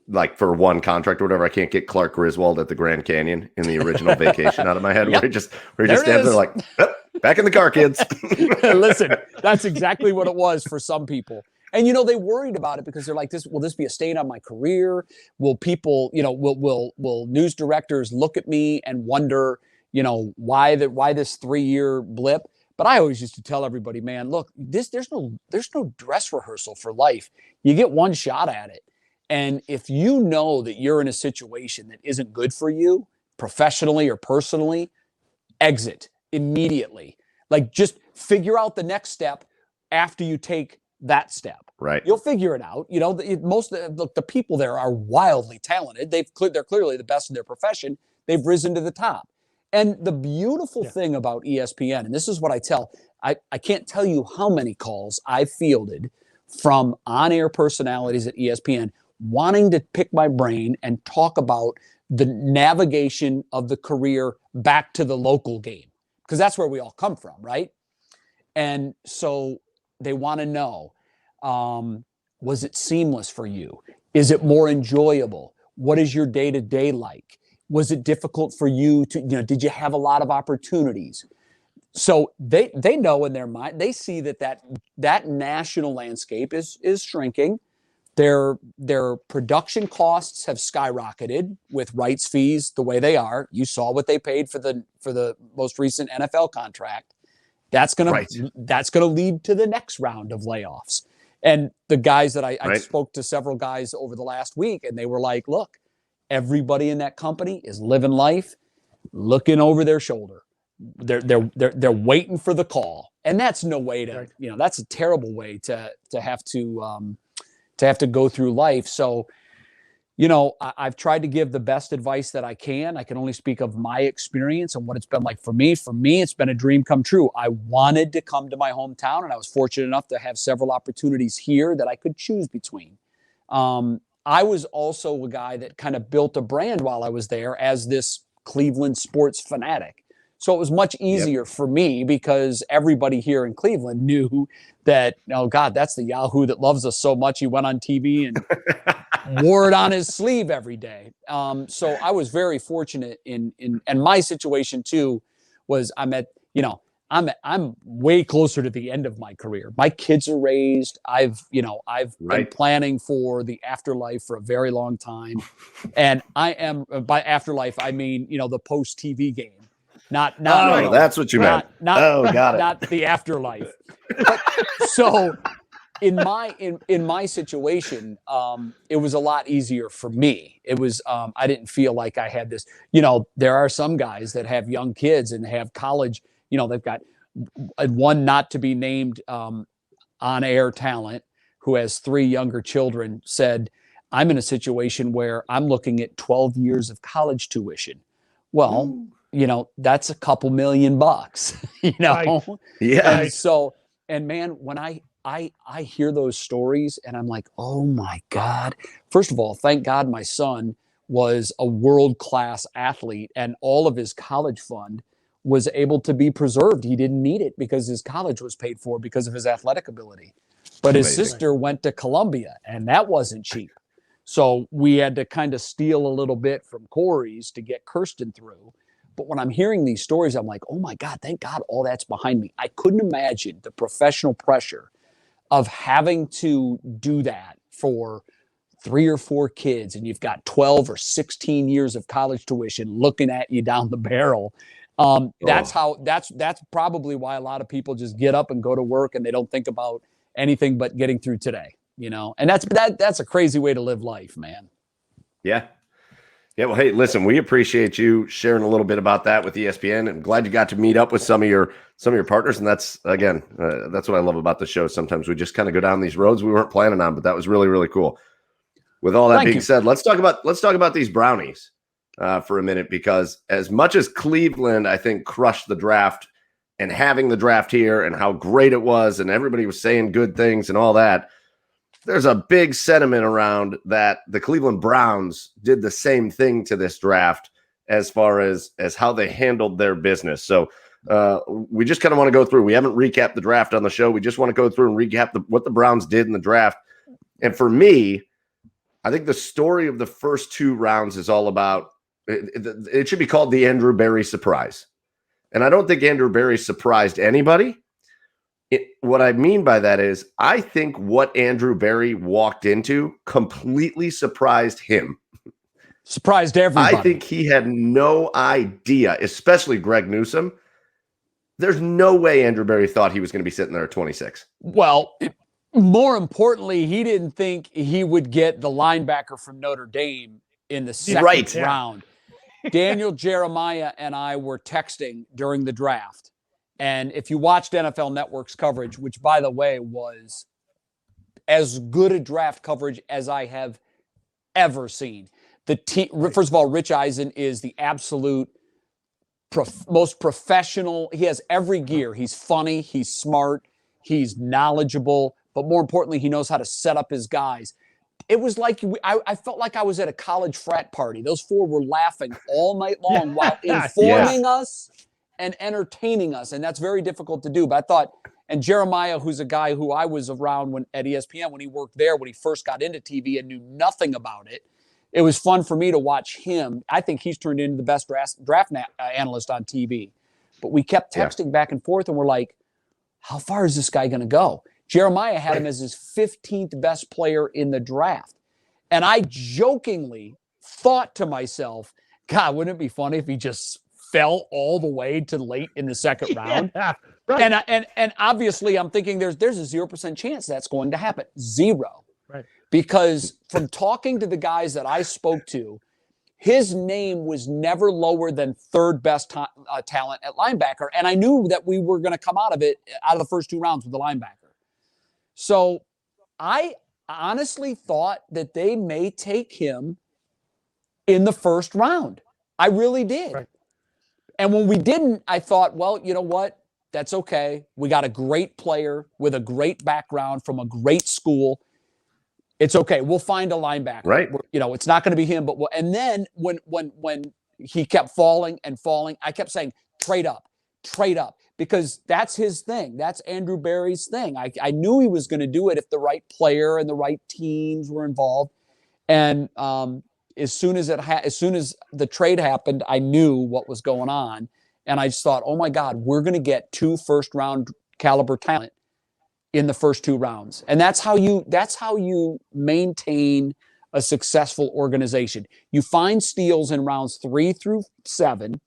like for one contract or whatever. I can't get Clark Griswold at the Grand Canyon in the original Vacation out of my head, where he just stands there like, back in the car, kids. Listen, that's exactly what it was for some people. And, they worried about it because they're like, will this be a stain on my career? Will people, will news directors look at me and wonder, why this 3-year blip? But I always used to tell everybody, man, look, there's no dress rehearsal for life. You get one shot at it. And if you know that you're in a situation that isn't good for you, professionally or personally, exit immediately. Like, just figure out the next step after you take that step. Right. You'll figure it out. Most of the people there are wildly talented. They're clearly the best in their profession. They've risen to the top. And the beautiful thing about ESPN, and this is what I tell, I can't tell you how many calls I fielded from on-air personalities at ESPN wanting to pick my brain and talk about the navigation of the career back to the local game, because that's where we all come from, right? And so they want to know, was it seamless for you? Is it more enjoyable? What is your day-to-day like? Was it difficult for you to, did you have a lot of opportunities? So they know in their mind, they see that national landscape is shrinking. Their production costs have skyrocketed with rights fees the way they are. You saw what they paid for the most recent NFL contract. That's gonna lead to the next round of layoffs. And the guys that I spoke to, several guys over the last week, and they were like, look, everybody in that company is living life, looking over their shoulder. They're waiting for the call, and that's no way to, that's a terrible way to have to go through life. So, I've tried to give the best advice that I can. I can only speak of my experience and what it's been like for me. For me, it's been a dream come true. I wanted to come to my hometown, and I was fortunate enough to have several opportunities here that I could choose between. I was also a guy that kind of built a brand while I was there as this Cleveland sports fanatic. So it was much easier for me because everybody here in Cleveland knew that, oh God, that's the Yahoo that loves us so much. He went on TV and wore it on his sleeve every day. So I was very fortunate and my situation too was I'm way closer to the end of my career. My kids are raised. I've been planning for the afterlife for a very long time. And I am, by afterlife, I mean, the post TV game. Not that's what you meant. Got it. Not the afterlife. But, so in my situation, it was a lot easier for me. It was, I didn't feel like I had this, there are some guys that have young kids and have college, they've got one not to be named on-air talent who has 3 younger children said, I'm in a situation where I'm looking at 12 years of college tuition. Well, that's a couple $1 million, Right. Yeah. And so, and man, when I hear those stories and I'm like, oh my God, first of all, thank God my son was a world-class athlete and all of his college fund was able to be preserved. He didn't need it because his college was paid for because of his athletic ability. But his sister went to Columbia and that wasn't cheap. So we had to kind of steal a little bit from Corey's to get Kirsten through. But when I'm hearing these stories, I'm like, oh my God, thank God all that's behind me. I couldn't imagine the professional pressure of having to do that for 3 or 4 kids. And you've got 12 or 16 years of college tuition looking at you down the barrel. That's probably why a lot of people just get up and go to work and they don't think about anything but getting through today, and that's a crazy way to live life, man. Yeah. Well, hey, listen, we appreciate you sharing a little bit about that with ESPN. I'm glad you got to meet up with some of your partners. And that's, again, that's what I love about the show. Sometimes we just kind of go down these roads we weren't planning on, but that was really, really cool. With all that being said, let's talk about these brownies for a minute, because as much as Cleveland, I think, crushed the draft and having the draft here and how great it was, and everybody was saying good things and all that, there's a big sentiment around that the Cleveland Browns did the same thing to this draft as far as how they handled their business. So we just kind of want to go through. We haven't recapped the draft on the show. We just want to go through and recap what the Browns did in the draft. And for me, I think the story of the first 2 rounds is all about, it should be called the Andrew Berry surprise. And I don't think Andrew Berry surprised anybody, What I mean by that is I think what Andrew Berry walked into completely surprised him. Surprised everybody. I think he had no idea, especially Greg Newsome. There's no way Andrew Berry thought he was going to be sitting there at 26. Well, more importantly, he didn't think he would get the linebacker from Notre Dame in the second round. Daniel Jeremiah and I were texting during the draft. And if you watched NFL Network's coverage, which, by the way, was as good a draft coverage as I have ever seen. First of all, Rich Eisen is the absolute most professional. He has every gear. He's funny. He's smart. He's knowledgeable. But more importantly, he knows how to set up his guys. It was like I felt like I was at a college frat party. Those four were laughing all night long while informing us and entertaining us. And that's very difficult to do. But I thought, and Jeremiah, who's a guy who I was around at ESPN when he worked there, when he first got into TV and knew nothing about it, it was fun for me to watch him. I think he's turned into the best draft analyst on TV. But we kept texting back and forth, and we're like, how far is this guy going to go? Jeremiah had him as his 15th best player in the draft. And I jokingly thought to myself, God, wouldn't it be funny if he just fell all the way to late in the second round? Right. And obviously I'm thinking there's a 0% chance that's going to happen. Zero. Right. Because from talking to the guys that I spoke to, his name was never lower than third best talent at linebacker. And I knew that we were going to come out of the first two rounds with the linebacker. So I honestly thought that they may take him in the first round. I really did. Right. And when we didn't, I thought, well, you know what? That's okay. We got a great player with a great background from a great school. It's okay. We'll find a linebacker. Right. It's not going to be him, but and then when he kept falling and falling, I kept saying, trade up, because that's his thing. That's Andrew Berry's thing. I knew he was going to do it if the right player and the right teams were involved. And as soon as the trade happened, I knew what was going on. And I just thought, oh my God, we're going to get 2 first-round caliber talent in the first 2 rounds. And that's how you maintain a successful organization. You find steals in rounds 3 through 7.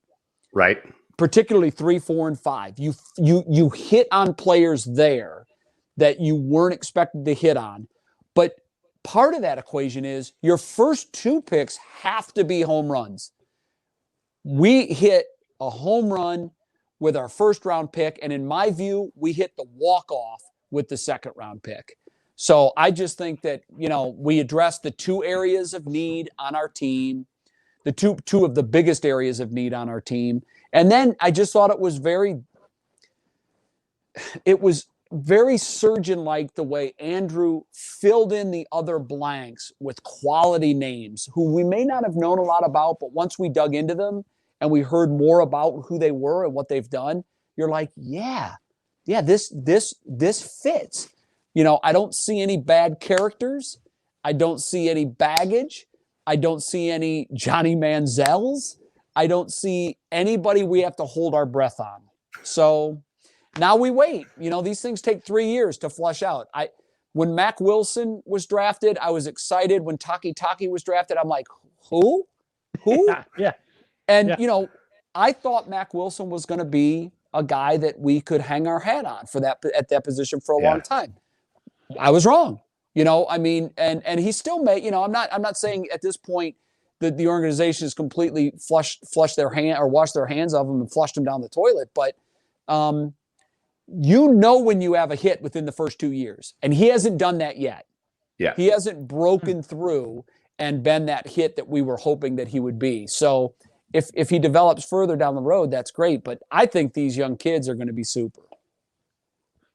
Right. Particularly 3, 4, and 5. You hit on players there that you weren't expected to hit on. But part of that equation is your first 2 picks have to be home runs. We hit a home run with our first round pick, and in my view, we hit the walk-off with the second round pick. So I just think that, we addressed the 2 areas of need on our team, the two of the biggest areas of need on our team. And then I just thought it was very surgeon-like the way Andrew filled in the other blanks with quality names who we may not have known a lot about, but once we dug into them and we heard more about who they were and what they've done, you're like, yeah, this fits. I don't see any bad characters. I don't see any baggage. I don't see any Johnny Manziels. I don't see anybody we have to hold our breath on. So now we wait. These things take 3 years to flush out. When Mac Wilson was drafted, I was excited. When Taki was drafted, I'm like, who? Yeah. And, I thought Mac Wilson was going to be a guy that we could hang our hat on at that position for a long time. I was wrong. And he still may, I'm not saying at this point that the organization has completely flushed their hand or washed their hands of him and flushed him down the toilet. But, when you have a hit within the first 2 years, and he hasn't done that yet. Yeah. He hasn't broken through and been that hit that we were hoping that he would be. So if he develops further down the road, that's great. But I think these young kids are going to be super.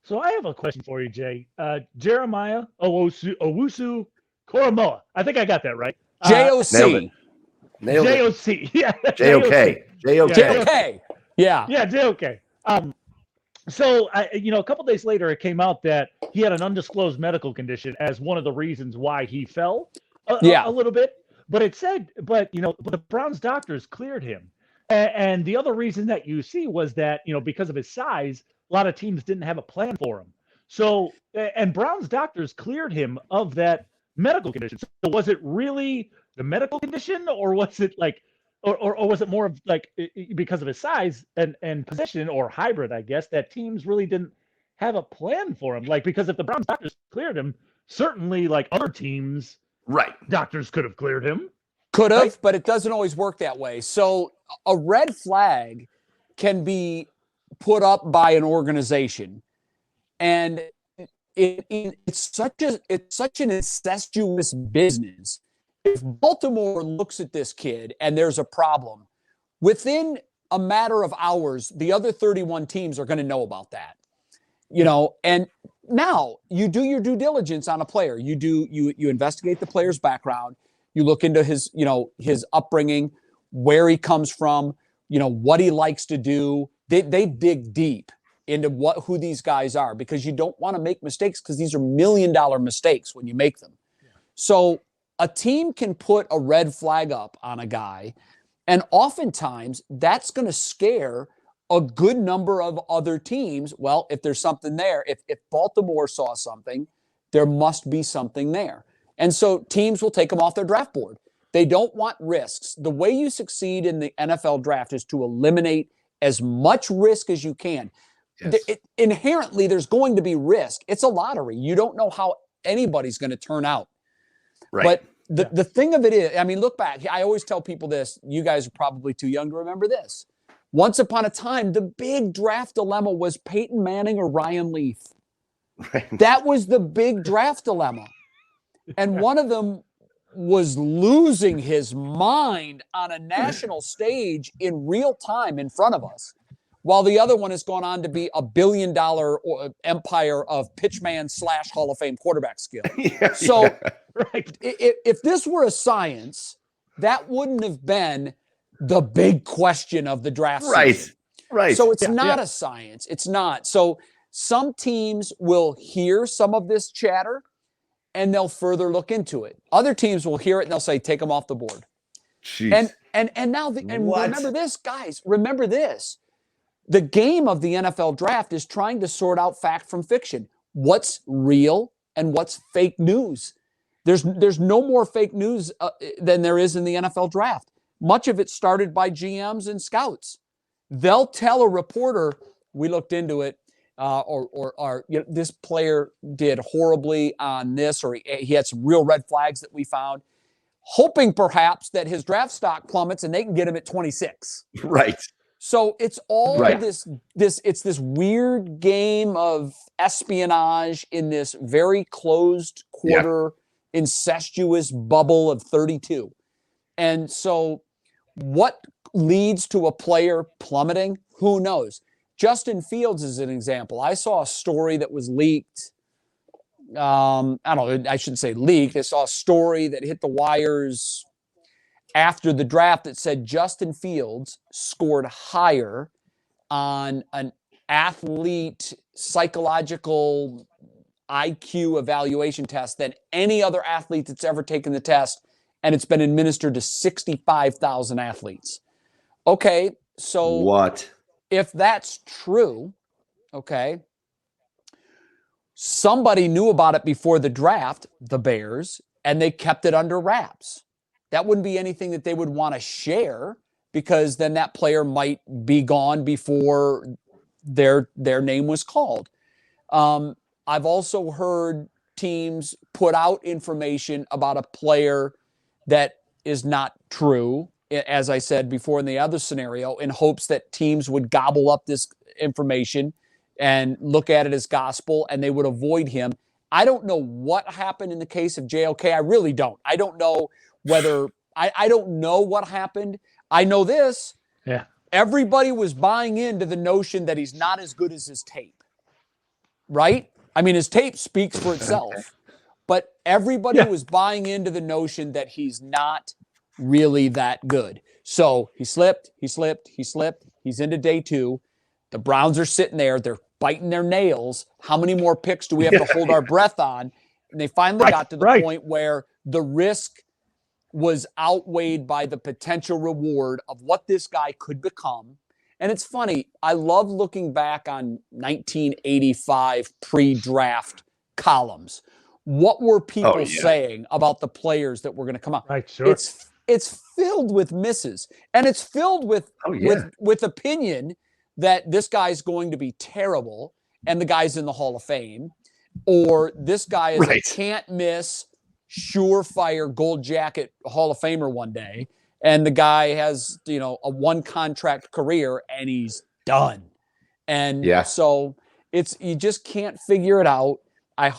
So I have a question for you, Jay. Jeremiah Owusu Koromoa. I think I got that right. JOC. Nailed it. JOC. Yeah. JOK. JOK. Yeah. Yeah, JOK. So, a couple days later, it came out that he had an undisclosed medical condition as one of the reasons why he fell a little bit. But it said, but the Browns doctors cleared him. And the other reason that you see was that, because of his size, a lot of teams didn't have a plan for him. So, and Brown's doctors cleared him of that medical condition. So was it really the medical condition, or was it like, or was it more of like because of his size and position, or hybrid, I guess, that teams really didn't have a plan for him? Like, because if the Browns doctors cleared him, certainly like other teams, right, doctors could have cleared him. Could have, right? But it doesn't always work that way. So a red flag can be put up by an organization, and it's such an incestuous business. If Baltimore looks at this kid and there's a problem, within a matter of hours, the other 31 teams are going to know about that. You know, and now you do your due diligence on a player. You investigate the player's background. You look into his upbringing, where he comes from, what he likes to do. They dig deep into who these guys are, because you don't want to make mistakes, because these are $1 million mistakes when you make them. Yeah. So a team can put a red flag up on a guy, and oftentimes that's going to scare a good number of other teams. Well, if there's something there, if Baltimore saw something, there must be something there. And so teams will take them off their draft board. They don't want risks. The way you succeed in the NFL draft is to eliminate as much risk as you can. Yes. Inherently, there's going to be risk. It's a lottery. You don't know how anybody's going to turn out. Right. But the thing of it is, I mean, look back. I always tell people this. You guys are probably too young to remember this. Once upon a time, the big draft dilemma was Peyton Manning or Ryan Leaf. Right. That was the big draft dilemma. And one of them was losing his mind on a national stage in real time in front of us, while the other one has gone on to be $1 billion empire of pitchman / Hall of Fame quarterback skill. Right. If this were a science, that wouldn't have been the big question of the draft season. Right. So it's not a science. It's not. So some teams will hear some of this chatter and they'll further look into it. Other teams will hear it and they'll say, take them off the board. Jeez. And now remember this, guys. Remember this. The game of the NFL draft is trying to sort out fact from fiction. What's real and what's fake news? There's no more fake news than there is in the NFL draft. Much of it started by GMs and scouts. They'll tell a reporter, we looked into it, or this player did horribly on this, or he had some real red flags that we found, hoping perhaps that his draft stock plummets and they can get him at 26. Right. So it's all this it's this weird game of espionage in this very closed quarter incestuous bubble of 32. And so what leads to a player plummeting? Who knows? Justin Fields is an example. I saw a story that was leaked. I shouldn't say leaked. I saw a story that hit the wires after the draft that said Justin Fields scored higher on an athlete psychological IQ evaluation test than any other athlete that's ever taken the test, and it's been administered to 65,000 athletes. Okay, so what? If that's true, okay, somebody knew about it before the draft, the Bears, and they kept it under wraps. That wouldn't be anything that they would want to share, because then that player might be gone before their name was called. I've also heard teams put out information about a player that is not true, as I said before in the other scenario, in hopes that teams would gobble up this information and look at it as gospel and they would avoid him. I don't know what happened in the case of JOK. I really don't. I don't know whether I don't know what happened. I know this. Yeah. Everybody was buying into the notion that he's not as good as his tape. Right? I mean, his tape speaks for itself. But everybody was buying into the notion that he's not really that good. So he slipped. He's into day 2. The Browns are sitting there. They're biting their nails. How many more picks do we have to hold our breath on? And they finally got to the point where the risk was outweighed by the potential reward of what this guy could become. And it's funny. I love looking back on 1985 pre-draft columns. What were people saying about the players that were going to come out? Right, sure. It's filled with misses, and it's filled with with opinion that this guy's going to be terrible, and the guy's in the Hall of Fame, or this guy is a can't miss, surefire gold jacket Hall of Famer one day, and the guy has a one contract career and he's done, and so you just can't figure it out. I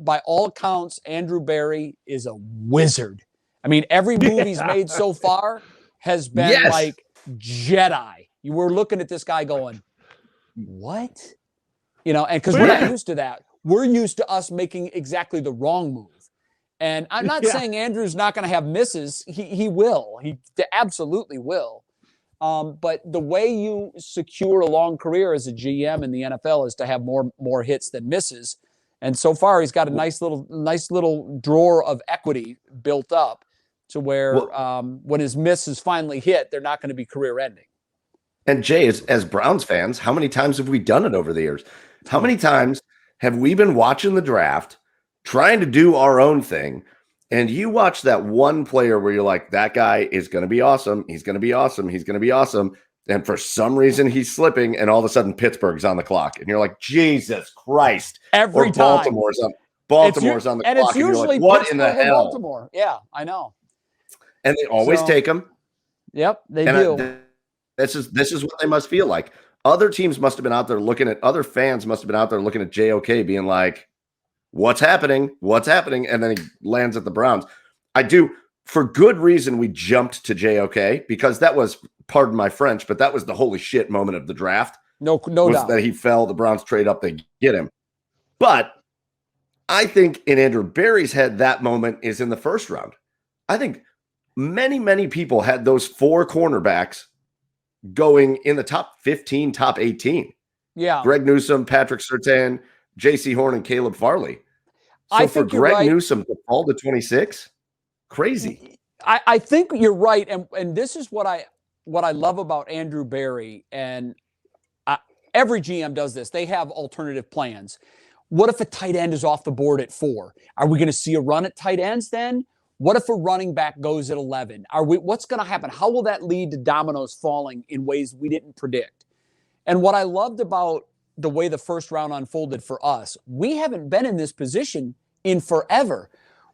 by all accounts, Andrew Berry is a wizard. I mean, every movie he's made so far has been like Jedi. You were looking at this guy going, what? And because we're not used to that. We're used to us making exactly the wrong move. And I'm not saying Andrew's not going to have misses. He will. He absolutely will. But the way you secure a long career as a GM in the NFL is to have more hits than misses. And so far, he's got a nice little drawer of equity built up to where when his misses finally hit, they're not going to be career-ending. And Jay, as Browns fans, how many times have we done it over the years? How many times have we been watching the draft, trying to do our own thing, and you watch that one player where you're like, that guy is going to be awesome. He's going to be awesome. He's going to be awesome. And for some reason, he's slipping, and all of a sudden, Pittsburgh's on the clock. And you're like, Jesus Christ. Every time. Baltimore's on the clock. And it's usually like, what Pittsburgh in the hell? Baltimore. Yeah, I know. And they always take him. Yep, they do. This is what they must feel like. Other teams must have been out there other fans must have been out there looking at JOK being like, what's happening? What's happening? And then he lands at the Browns. For good reason, we jumped to JOK because that was, pardon my French, but that was the holy shit moment of the draft. No doubt. That he fell, the Browns trade up, they get him. But I think in Andrew Berry's head, that moment is in the first round. I think many, many people had those four cornerbacks going in the top 15, top 18. Yeah. Greg Newsome, Patrick Surtain, J.C. Horn, and Caleb Farley. So for Greg Newsome to fall to 26, crazy. I think you're right. And this is what I love about Andrew Berry. And every GM does this. They have alternative plans. What if a tight end is off the board at 4? Are we going to see a run at tight ends then? What if a running back goes at 11? What's going to happen? How will that lead to dominoes falling in ways we didn't predict? And what I loved about the way the first round unfolded for us, we haven't been in this position in forever.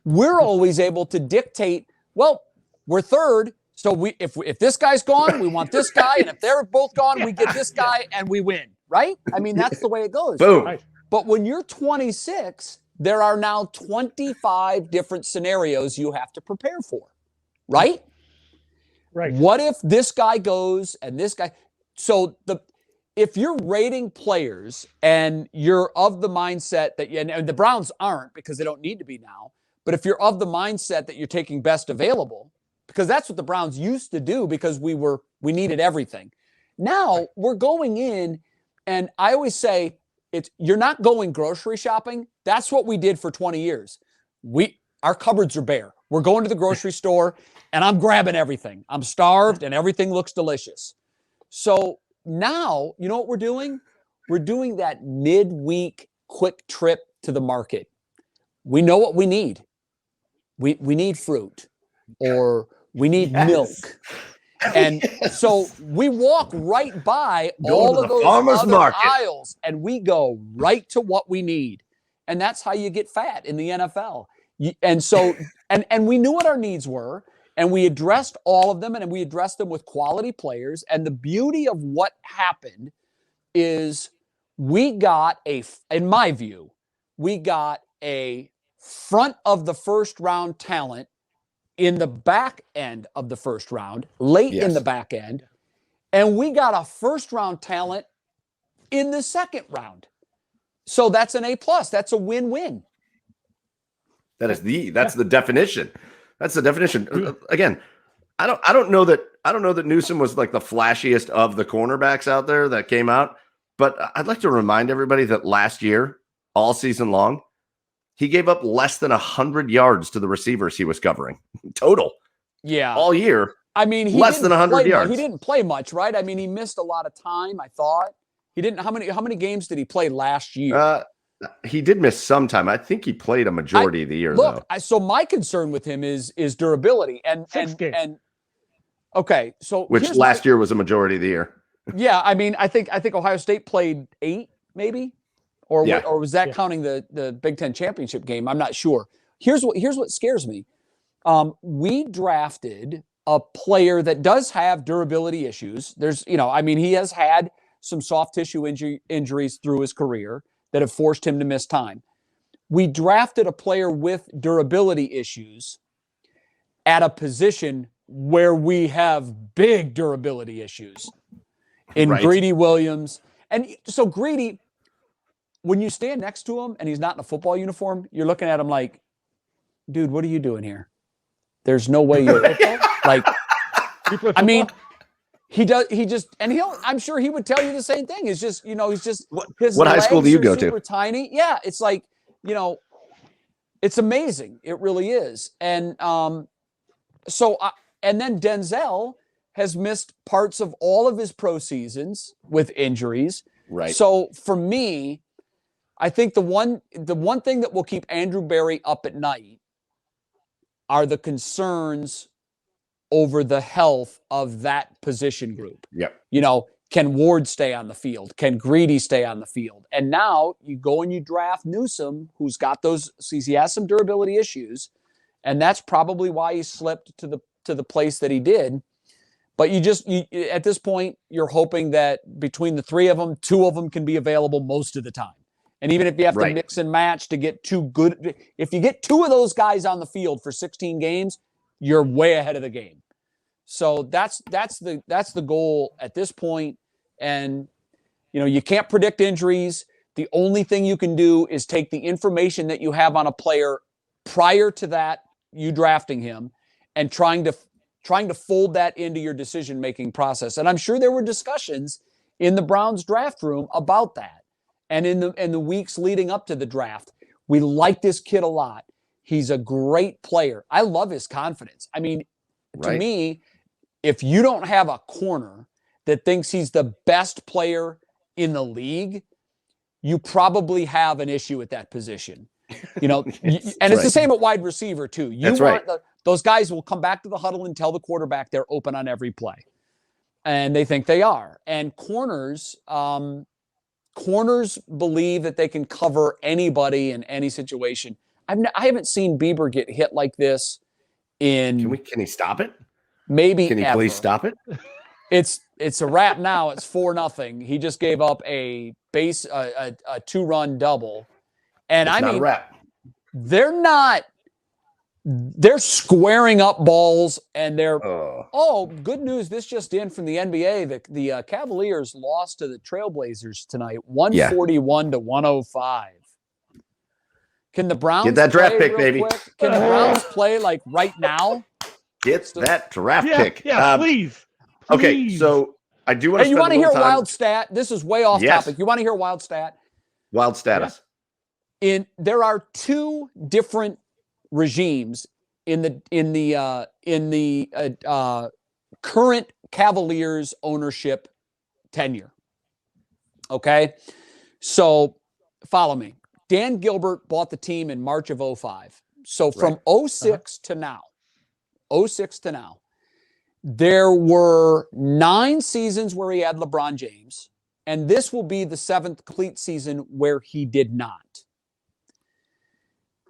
We're always able to dictate, well, we're third, so if this guy's gone, we want this guy, and if they're both gone, we get this guy and we win, right? I mean, that's the way it goes. Boom. But when you're 26, there are now 25 different scenarios you have to prepare for, right? Right. What if this guy goes and this guy? So if you're rating players and you're of the mindset that, and the Browns aren't because they don't need to be now, but if you're of the mindset that you're taking best available, because that's what the Browns used to do because we needed everything. Now we're going in, and I always say, you're not going grocery shopping. That's what we did for 20 years. Our cupboards are bare. We're going to the grocery store and I'm grabbing everything. I'm starved and everything looks delicious. So now, you know what we're doing? We're doing that midweek quick trip to the market. We know what we need. We need fruit or we need milk. And so we walk right by all of those other aisles and we go right to what we need. And that's how you get fat in the NFL. And so, and we knew what our needs were and we addressed all of them and we addressed them with quality players. And the beauty of what happened is we got in my view, we got a front of the first round talent in the back end of the first round, late in the back end, and we got a first round talent in the second round. So that's an A+. That's a win-win. That's the definition. That's the definition. Again, I don't know that Newsome was like the flashiest of the cornerbacks out there that came out, but I'd like to remind everybody that last year, all season long, he gave up less than 100 yards to the receivers he was covering total. Yeah. All year, I mean, less than 100 yards. He didn't play much, right? I mean, he missed a lot of time, I thought. He didn't. How many games did he play last year? He did miss some time. I think he played a majority of the year, though. So my concern with him is durability. And okay, so which last year was a majority of the year. Yeah, I mean, I think Ohio State played 8, maybe, or was that counting the Big Ten championship game? I'm not sure. Here's what scares me. We drafted a player that does have durability issues. There's, I mean, he has had some soft tissue injuries through his career that have forced him to miss time. We drafted a player with durability issues at a position where we have big durability issues in Greedy Williams. And so Greedy, when you stand next to him and he's not in a football uniform, you're looking at him like, dude, what are you doing here? There's no way you're like, I mean, I'm sure he would tell you the same thing. It's just, he's just, what high school do you go to? Super tiny. Yeah. It's like, it's amazing. It really is. And and then Denzel has missed parts of all of his pro seasons with injuries. Right. So for me, I think the one thing that will keep Andrew Berry up at night are the concerns over the health of that position group. Yep. Can Ward stay on the field? Can Greedy stay on the field? And now you go and you draft Newsome, who's got he has some durability issues, and that's probably why he slipped to the place that he did. But at this point, you're hoping that between the three of them, 2 of them can be available most of the time. And even if you have to mix and match to get 2 good, if you get 2 of those guys on the field for 16 games, you're way ahead of the game. So that's the goal at this point. And, you can't predict injuries. The only thing you can do is take the information that you have on a player prior to that, you drafting him, and trying to fold that into your decision-making process. And I'm sure there were discussions in the Browns draft room about that. And in the weeks leading up to the draft, we like this kid a lot. He's a great player. I love his confidence. I mean, to me, if you don't have a corner that thinks he's the best player in the league, you probably have an issue at that position. It's the same at wide receiver too. Those guys will come back to the huddle and tell the quarterback they're open on every play. And they think they are. And corners believe that they can cover anybody in any situation. I haven't seen Bieber get hit like this in. Can he stop it? Maybe. Can he please stop it? It's a wrap now. It's 4-0. He just gave up a 2-run double, and it's not a wrap. They're squaring up balls, and they're good news. This just in from the NBA. The Cavaliers lost to the Trailblazers tonight, 141-105. Can the Browns get that draft pick, baby? Quick? Can the Browns play like right now? Get that draft pick. Yeah, please. Okay, so I do want to. Hey, you want to hear a wild stat? This is way off topic. You want to hear a wild stat? Wild status. There are 2 different regimes in the current Cavaliers ownership tenure. Okay, so follow me. Dan Gilbert bought the team in March of 2005. So from 2006 to now, there were 9 seasons where he had LeBron James, and this will be the 7th complete season where he did not.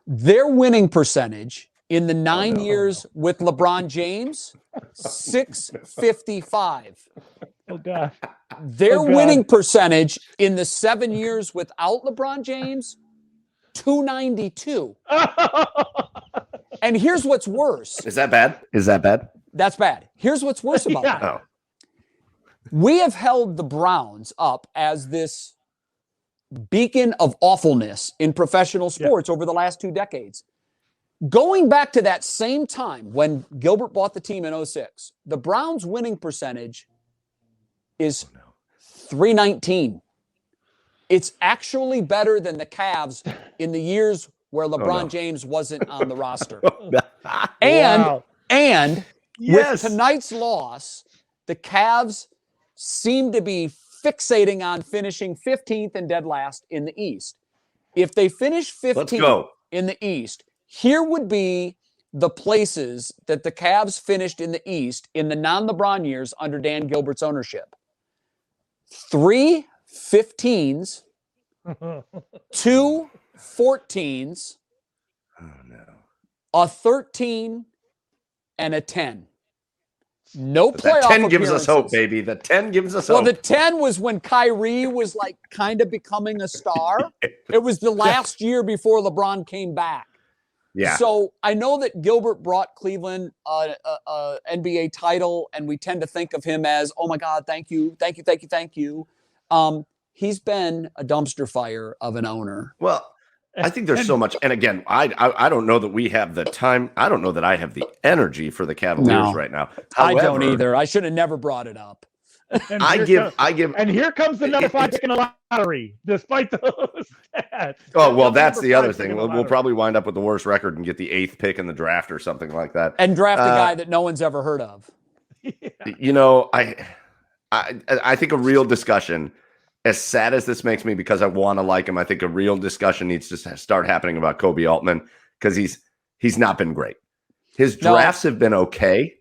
Their winning percentage in the 9 years with LeBron James, 655. Oh, God. Their winning percentage in the 7 years without LeBron James, 292. And here's what's worse. Is that bad? That's bad. Here's what's worse about that. Oh. We have held the Browns up as this beacon of awfulness in professional sports over the last 2 decades. Going back to that same time when Gilbert bought the team in 2006, the Browns' winning percentage is 319. It's actually better than the Cavs in the years where LeBron James wasn't on the roster. And With tonight's loss, the Cavs seem to be fixating on finishing 15th and dead last in the East. If they finish 15th in the East, here would be the places that the Cavs finished in the East in the non-LeBron years under Dan Gilbert's ownership. 3 15s, 2 14s, a 13, and a 10. No playoff That 10 gives appearances. us hope, baby. The 10 gives us Well, hope. the 10 was when Kyrie was like kind of becoming a star. It was the last year before LeBron came back. Yeah. So I know that Gilbert brought Cleveland an NBA title, and we tend to think of him as, oh my God, thank you. He's been a dumpster fire of an owner. Well, I think there's so much. And again, I don't know that we have the time. I don't know that I have the energy for the Cavaliers right now. However, I don't either. I should have never brought it up. I give. And here comes the number 5 pick in the lottery, despite those stats. Oh, well, that's the other thing. We'll probably wind up with the worst record and get the 8th pick in the draft or something like that. And draft a guy that no one's ever heard of. You know, I think a real discussion, as sad as this makes me because I want to like him, I think a real discussion needs to start happening about Kobe Altman because he's not been great. His drafts have been okay,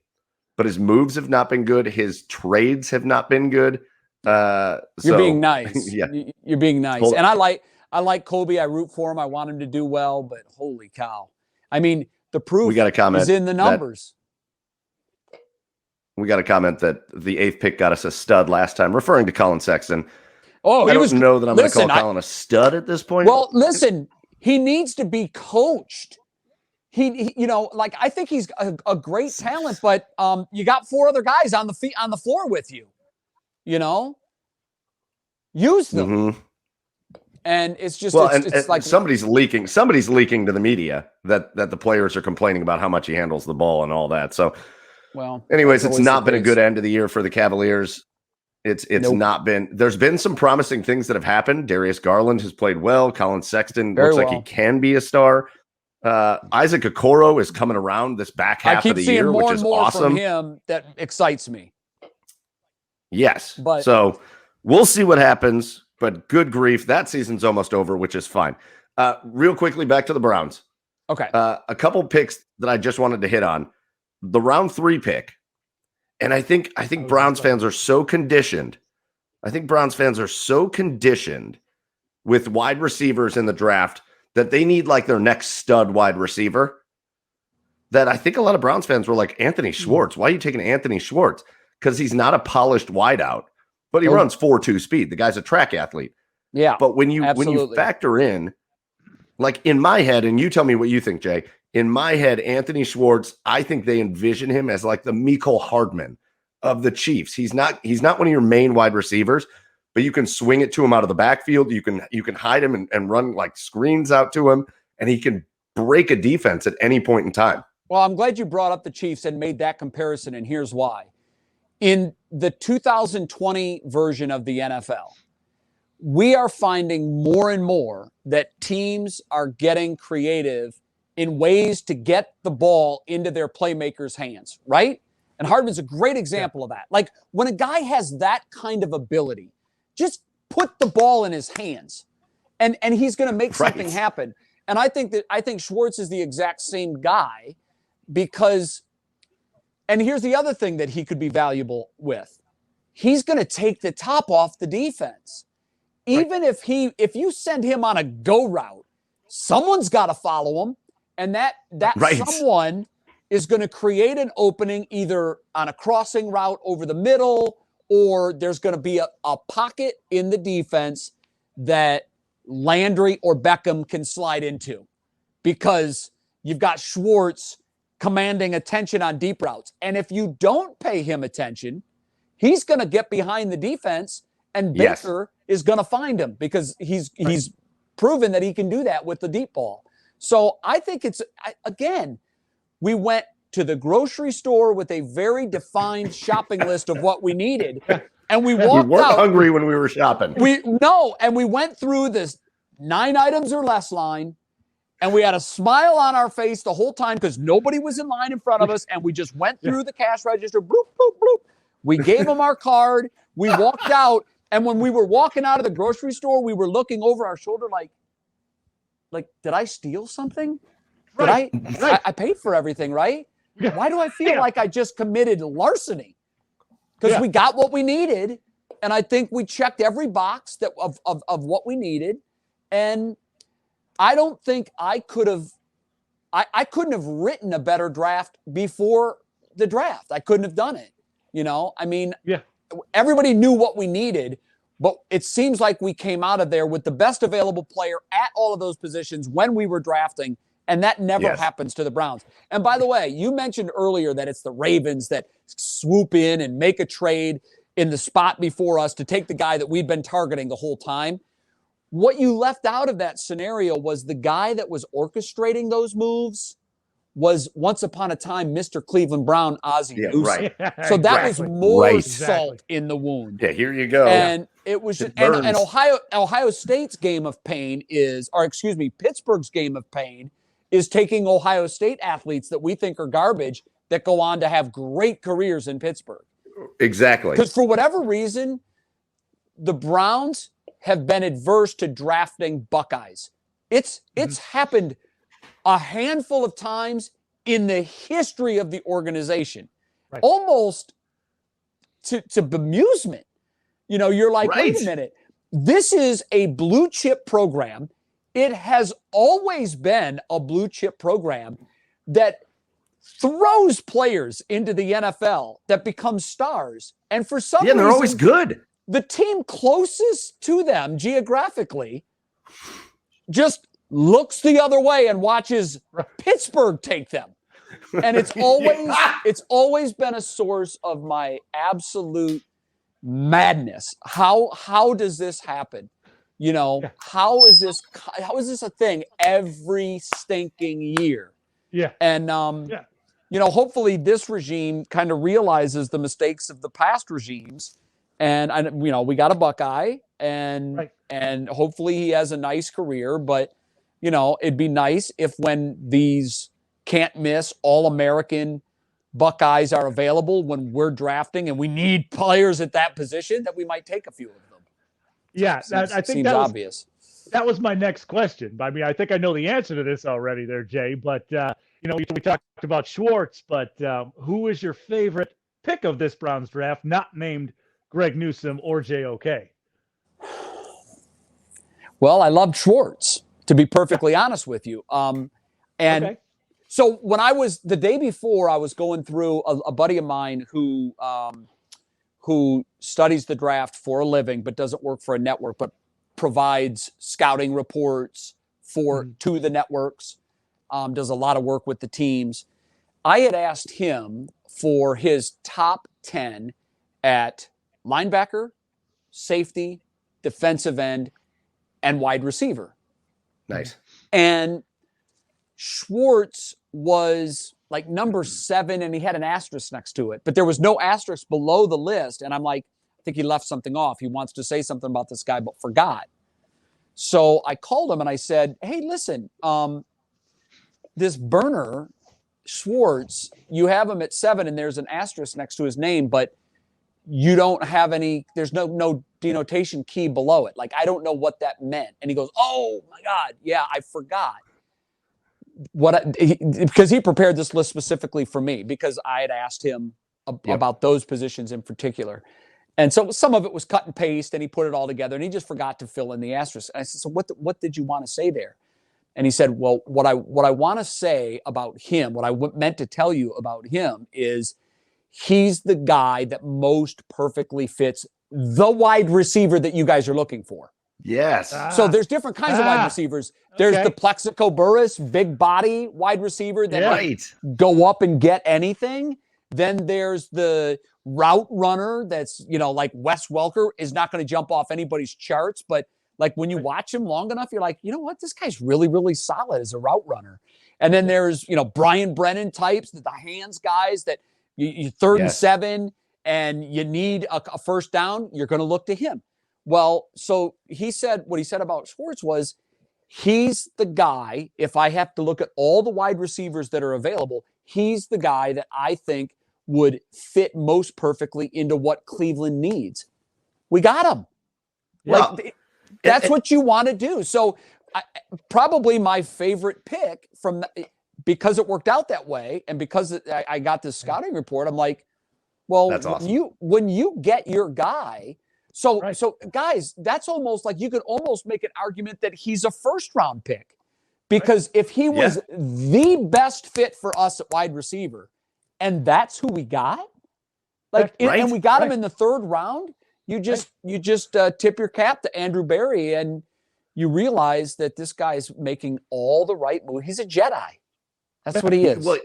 but his moves have not been good. His trades have not been good. You're being nice. Yeah. You're being nice. And I like Kobe. I root for him. I want him to do well, but holy cow. I mean, the proof is in the numbers. We got a comment that the 8th pick got us a stud last time, referring to Colin Sexton. Oh, I don't know that I'm going to call Colin a stud at this point. Well, listen, he needs to be coached. He like I think he's a great talent, but you got 4 other guys on the floor with you. Use them. Mm-hmm. And it's just it's like somebody's leaking to the media that the players are complaining about how much he handles the ball and all that. So, well, anyways, it's not been a good end of the year for the Cavaliers. It's not been. There's been some promising things that have happened. Darius Garland has played well. Colin Sexton looks like he can be a star. Isaac Okoro is coming around this back half of the year, which is awesome. From him that excites me. Yes, so we'll see what happens. But good grief, that season's almost over, which is fine. Real quickly, back to the Browns. Okay, a couple picks that I just wanted to hit on. The round 3 pick. And I think Browns fans are so conditioned. I think Browns fans are so conditioned with wide receivers in the draft that they need like their next stud wide receiver. That I think a lot of Browns fans were like, Anthony Schwartz. Why are you taking Anthony Schwartz? Because he's not a polished wideout, but he runs 4.2 speed. The guy's a track athlete. Yeah. But when you factor in, like in my head, and you tell me what you think, Jay. In my head, Anthony Schwartz, I think they envision him as like the Mecole Hardman of the Chiefs. He's not one of your main wide receivers, but you can swing it to him out of the backfield. You can hide him and run like screens out to him, and he can break a defense at any point in time. Well, I'm glad you brought up the Chiefs and made that comparison, and here's why. In the 2020 version of the NFL, we are finding more and more that teams are getting creative in ways to get the ball into their playmakers' hands, right? And Hardman's a great example of that. Like when a guy has that kind of ability, just put the ball in his hands and he's going to make something happen. And I think Schwartz is the exact same guy because, and here's the other thing that he could be valuable with. He's going to take the top off the defense. Even if you send him on a go route, someone's got to follow him. And that someone is going to create an opening either on a crossing route over the middle, or there's going to be a pocket in the defense that Landry or Beckham can slide into because you've got Schwartz commanding attention on deep routes. And if you don't pay him attention, he's going to get behind the defense and Baker is going to find him because he's proven that he can do that with the deep ball. So I think we went to the grocery store with a very defined shopping list of what we needed. And we walked we weren't out hungry when we were shopping. And we went through this 9 items or less line. And we had a smile on our face the whole time because nobody was in line in front of us. And we just went through the cash register. Bloop, bloop, bloop. We gave them our card. We walked out. And when we were walking out of the grocery store, we were looking over our shoulder like, did I steal something? Right. I paid for everything, right? Yeah. Why do I feel like I just committed larceny? Because we got what we needed. And I think we checked every box that of what we needed. And I don't think I couldn't have written a better draft before the draft. I couldn't have done it. I mean, everybody knew what we needed, but it seems like we came out of there with the best available player at all of those positions when we were drafting. And that never happens to the Browns. And by the way, you mentioned earlier that it's the Ravens that swoop in and make a trade in the spot before us to take the guy that we'd been targeting the whole time. What you left out of that scenario was the guy that was orchestrating those moves was once upon a time Mr. Cleveland Brown, Ozzie Newsome. Right. So that was more salt in the wound. Yeah, here you go. And it was just, and Ohio State's game of pain Pittsburgh's game of pain is taking Ohio State athletes that we think are garbage that go on to have great careers in Pittsburgh. Exactly. Because for whatever reason, the Browns have been adverse to drafting Buckeyes. It's happened a handful of times in the history of the organization, almost to bemusement. You're like, wait a minute, this is a blue chip program. It has always been a blue chip program that throws players into the NFL that become stars. And for some reason, they're always good. The team closest to them geographically just looks the other way and watches Pittsburgh take them. And it's always been a source of my absolute madness. How does this happen? How is this a thing every stinking year? Yeah. And hopefully this regime kind of realizes the mistakes of the past regimes. And we got a Buckeye, and hopefully he has a nice career. But it'd be nice if when these can't miss All-American Buckeyes are available when we're drafting, and we need players at that position, that we might take a few of them. Yeah, I think seems obvious. That was my next question. I mean, I think I know the answer to this already, there, Jay. But we talked about Schwartz, but who is your favorite pick of this Browns draft, not named Greg Newsome or JOK? Well, I loved Schwartz, to be perfectly honest with you. So when the day before, I was going through a buddy of mine who studies the draft for a living, but doesn't work for a network, but provides scouting reports to the networks, does a lot of work with the teams. I had asked him for his top 10 at linebacker, safety, defensive end, and wide receiver. Nice. And Schwartz was like number 7, and he had an asterisk next to it, but there was no asterisk below the list. And I'm like, I think he left something off. He wants to say something about this guy, but forgot. So I called him and I said, hey, listen, this burner, Schwartz, you have him at 7 and there's an asterisk next to his name, but you don't have there's no denotation key below it. Like, I don't know what that meant. And he goes, oh my God. Yeah, I forgot. Because he prepared this list specifically for me, because I had asked him about those positions in particular. And so some of it was cut and paste, and he put it all together, and he just forgot to fill in the asterisk. And I said, so what did you want to say there? And he said, well, what I want to say about him, what I meant to tell you about him is he's the guy that most perfectly fits the wide receiver that you guys are looking for. Yes. So there's different kinds of wide receivers. There's the Plexico Burress, big body wide receiver that might go up and get anything. Then there's the route runner that's, like Wes Welker is not going to jump off anybody's charts. But like when you watch him long enough, you're like, you know what? This guy's really, really solid as a route runner. And then there's, Brian Brennan types, the hands guys that you 3rd and 7 and you need a first down. You're going to look to him. Well, so what he said about Schwartz was he's the guy, if I have to look at all the wide receivers that are available, he's the guy that I think would fit most perfectly into what Cleveland needs. We got him. Well, That's what you want to do. So probably my favorite pick because it worked out that way, and because I got this scouting report, I'm like, well, that's awesome. when you get your guy, so guys, that's almost like you could almost make an argument that he's a first-round pick, because if he was the best fit for us at wide receiver, and that's who we got, and we got him in the third round, you just tip your cap to Andrew Berry, and you realize that this guy's making all the right moves. He's a Jedi. That's what he is. Well,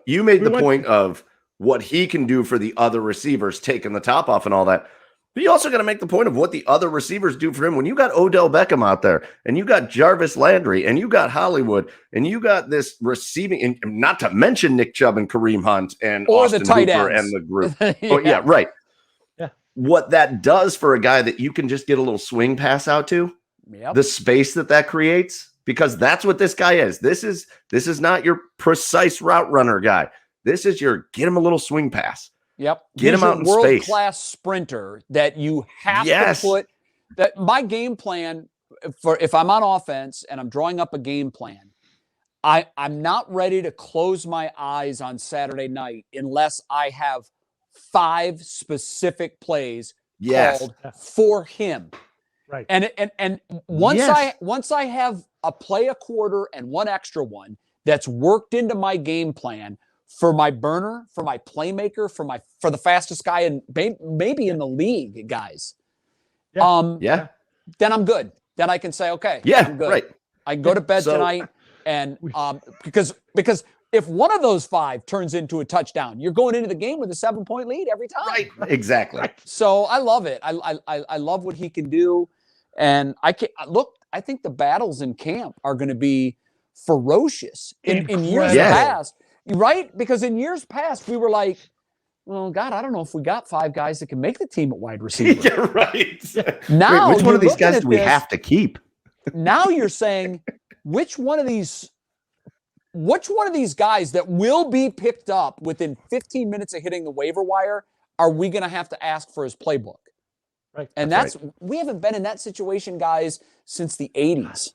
You made the point of what he can do for the other receivers, taking the top off and all that. But you also got to make the point of what the other receivers do for him. When you got Odell Beckham out there, and you got Jarvis Landry, and you got Hollywood, and you got this receiving, and not to mention Nick Chubb and Kareem Hunt and Austin the tight Hooper ends and the group. Right. Yeah. What that does for a guy that you can just get a little swing pass out to, the space that creates, because that's what this guy is. This is not your precise route runner guy. This is your get him a little swing pass. Yep. Get him out in space. World-class sprinter that you have to put. That my game plan for if I'm on offense and I'm drawing up a game plan, I'm not ready to close my eyes on Saturday night unless I have 5 specific plays called for him. Right. And once I have a play a quarter and one extra one that's worked into my game plan for my burner, for my playmaker, for the fastest guy and maybe in the league, guys. Then I'm good. Then I can say, okay, I'm good. Right. I can go to bed tonight, and because if one of those 5 turns into a touchdown, you're going into the game with a 7-point lead every time. Right. Exactly. So I love it. I love what he can do, and I think the battles in camp are going to be ferocious in years past. Right? Because in years past, we were like, well, God, I don't know if we got 5 guys that can make the team at wide receiver. Yeah, right. Now, which one of these guys do we have to keep? Now you're saying, which one of these guys that will be picked up within 15 minutes of hitting the waiver wire are we going to have to ask for his playbook? Right. And we haven't been in that situation, guys, since the 80s.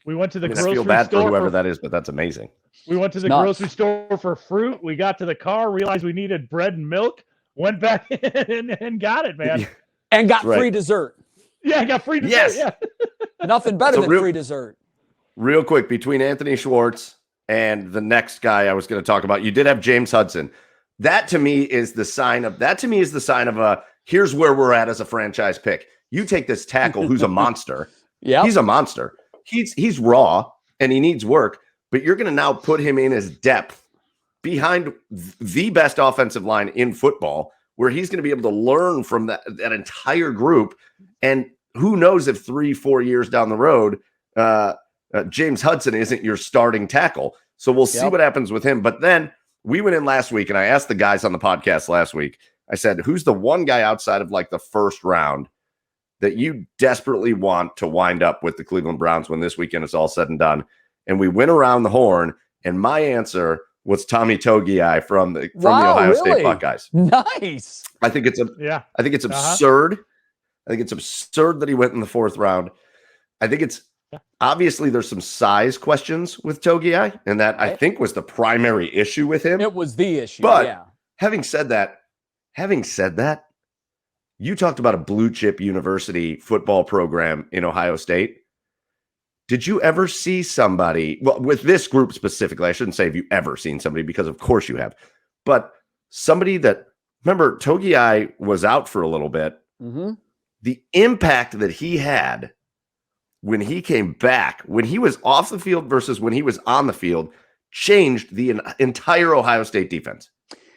We went to the grocery store. I feel bad for whoever that is, but that's amazing. We went to the grocery store for fruit. We got to the car, realized we needed bread and milk, went back in and got it, man. And got free dessert. Yeah, I got free dessert. Yes. Yeah. Nothing better than free dessert. Real quick, between Anthony Schwartz and the next guy I was going to talk about, you did have James Hudson. That to me is the sign of here's where we're at as a franchise pick. You take this tackle who's a monster. Yeah. He's a monster. He's raw and he needs work, but you're going to now put him in as depth behind the best offensive line in football, where he's going to be able to learn from that entire group. And who knows if 3-4 years down the road, James Hudson isn't your starting tackle. So we'll see what happens with him. But then we went in last week and I asked the guys on the podcast last week, I said, who's the one guy outside of like the first round that you desperately want to wind up with the Cleveland Browns when this weekend is all said and done? And we went around the horn, and my answer was Tommy Togiai from the Ohio State Buckeyes. Nice. I think it's absurd. I think it's absurd that he went in the 4th round. I think it's obviously there's some size questions with Togiai, and that I think was the primary issue with him. It was the issue. But having said that, you talked about a blue chip university football program in Ohio State. Did you ever see somebody, well, with this group specifically, I shouldn't say have you ever seen somebody, because of course you have, but somebody that, remember, Togiai was out for a little bit. Mm-hmm. The impact that he had when he came back, when he was off the field versus when he was on the field, changed the entire Ohio State defense.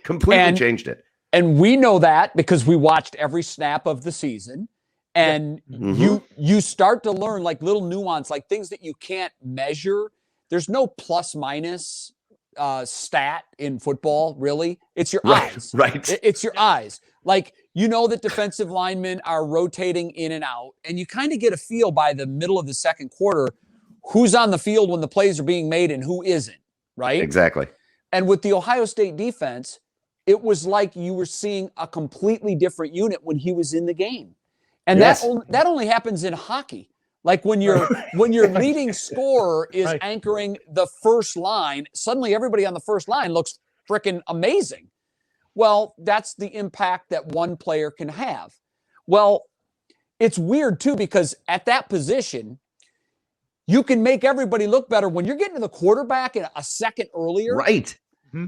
Completely changed it. And we know that because we watched every snap of the season. And you start to learn like little nuance, like things that you can't measure. There's no plus minus stat in football, really. It's your eyes. Right. It's your eyes. Like, you know that defensive linemen are rotating in and out, and you kind of get a feel by the middle of the second quarter who's on the field when the plays are being made and who isn't, right? Exactly. And with the Ohio State defense, it was like you were seeing a completely different unit when he was in the game. And Yes. that only happens in hockey. Like when your leading scorer is anchoring the first line, suddenly everybody on the first line looks freaking amazing. Well, that's the impact that one player can have. Well, it's weird too, because at that position, you can make everybody look better when you're getting to the quarterback in a second earlier. Right.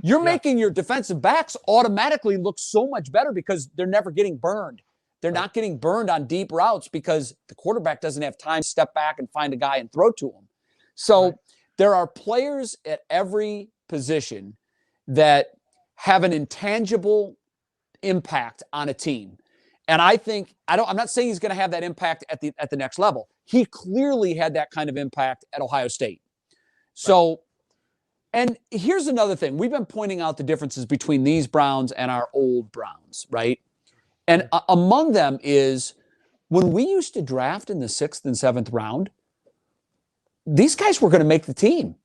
You're making your defensive backs automatically look so much better because they're never getting burned. They're not getting burned on deep routes because the quarterback doesn't have time to step back and find a guy and throw to him. So there are players at every position that have an intangible impact on a team. And I think, I'm not saying he's going to have that impact at the next level. He clearly had that kind of impact at Ohio State. So, and here's another thing. We've been pointing out the differences between these Browns and our old Browns, right? And among them is when we used to draft in the 6th and 7th round, these guys were going to make the team.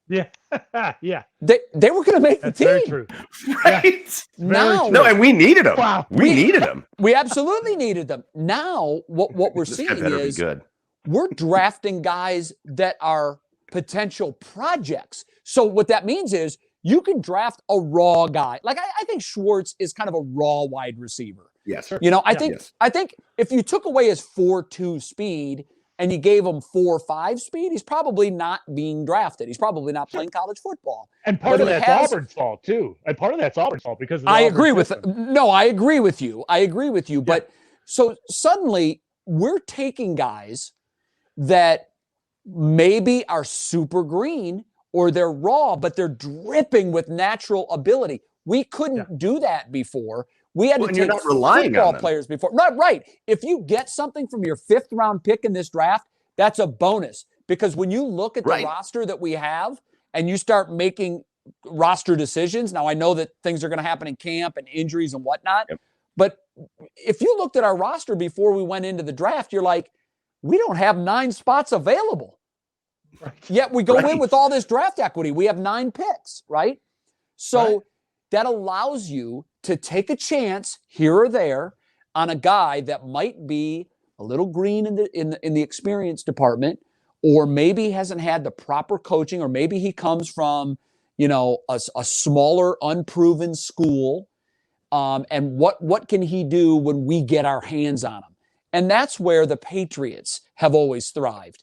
Yeah. Yeah. They were going to make the team. Very true. Right. Now, no, and we needed them. Wow. We needed them. We absolutely needed them. Now, what we're seeing is good. We're drafting guys that are potential projects. So what that means is you can draft a raw guy. Like I think Schwartz is kind of a raw wide receiver. Yes. You know, I think if you took away his 4.2 speed and you gave him 4.5 speed, he's probably not being drafted. He's probably not playing college football. And part of that's Auburn's fault too. And part of that's Auburn's fault because of the I Auburn agree system. I agree with you. Yeah. But so suddenly we're taking guys that maybe are super green or they're raw, but they're dripping with natural ability. We couldn't do that before. We had to take football players before. Not right. If you get something from your 5th round pick in this draft, that's a bonus. Because when you look at the roster that we have and you start making roster decisions, now I know that things are going to happen in camp and injuries and whatnot, but if you looked at our roster before we went into the draft, you're like, we don't have 9 spots available. Yet we go in with all this draft equity. We have 9 picks, right? So that allows you to take a chance here or there on a guy that might be a little green in the experience department, or maybe hasn't had the proper coaching, or maybe he comes from, you know, a smaller, unproven school. And what can he do when we get our hands on him? And that's where the Patriots have always thrived.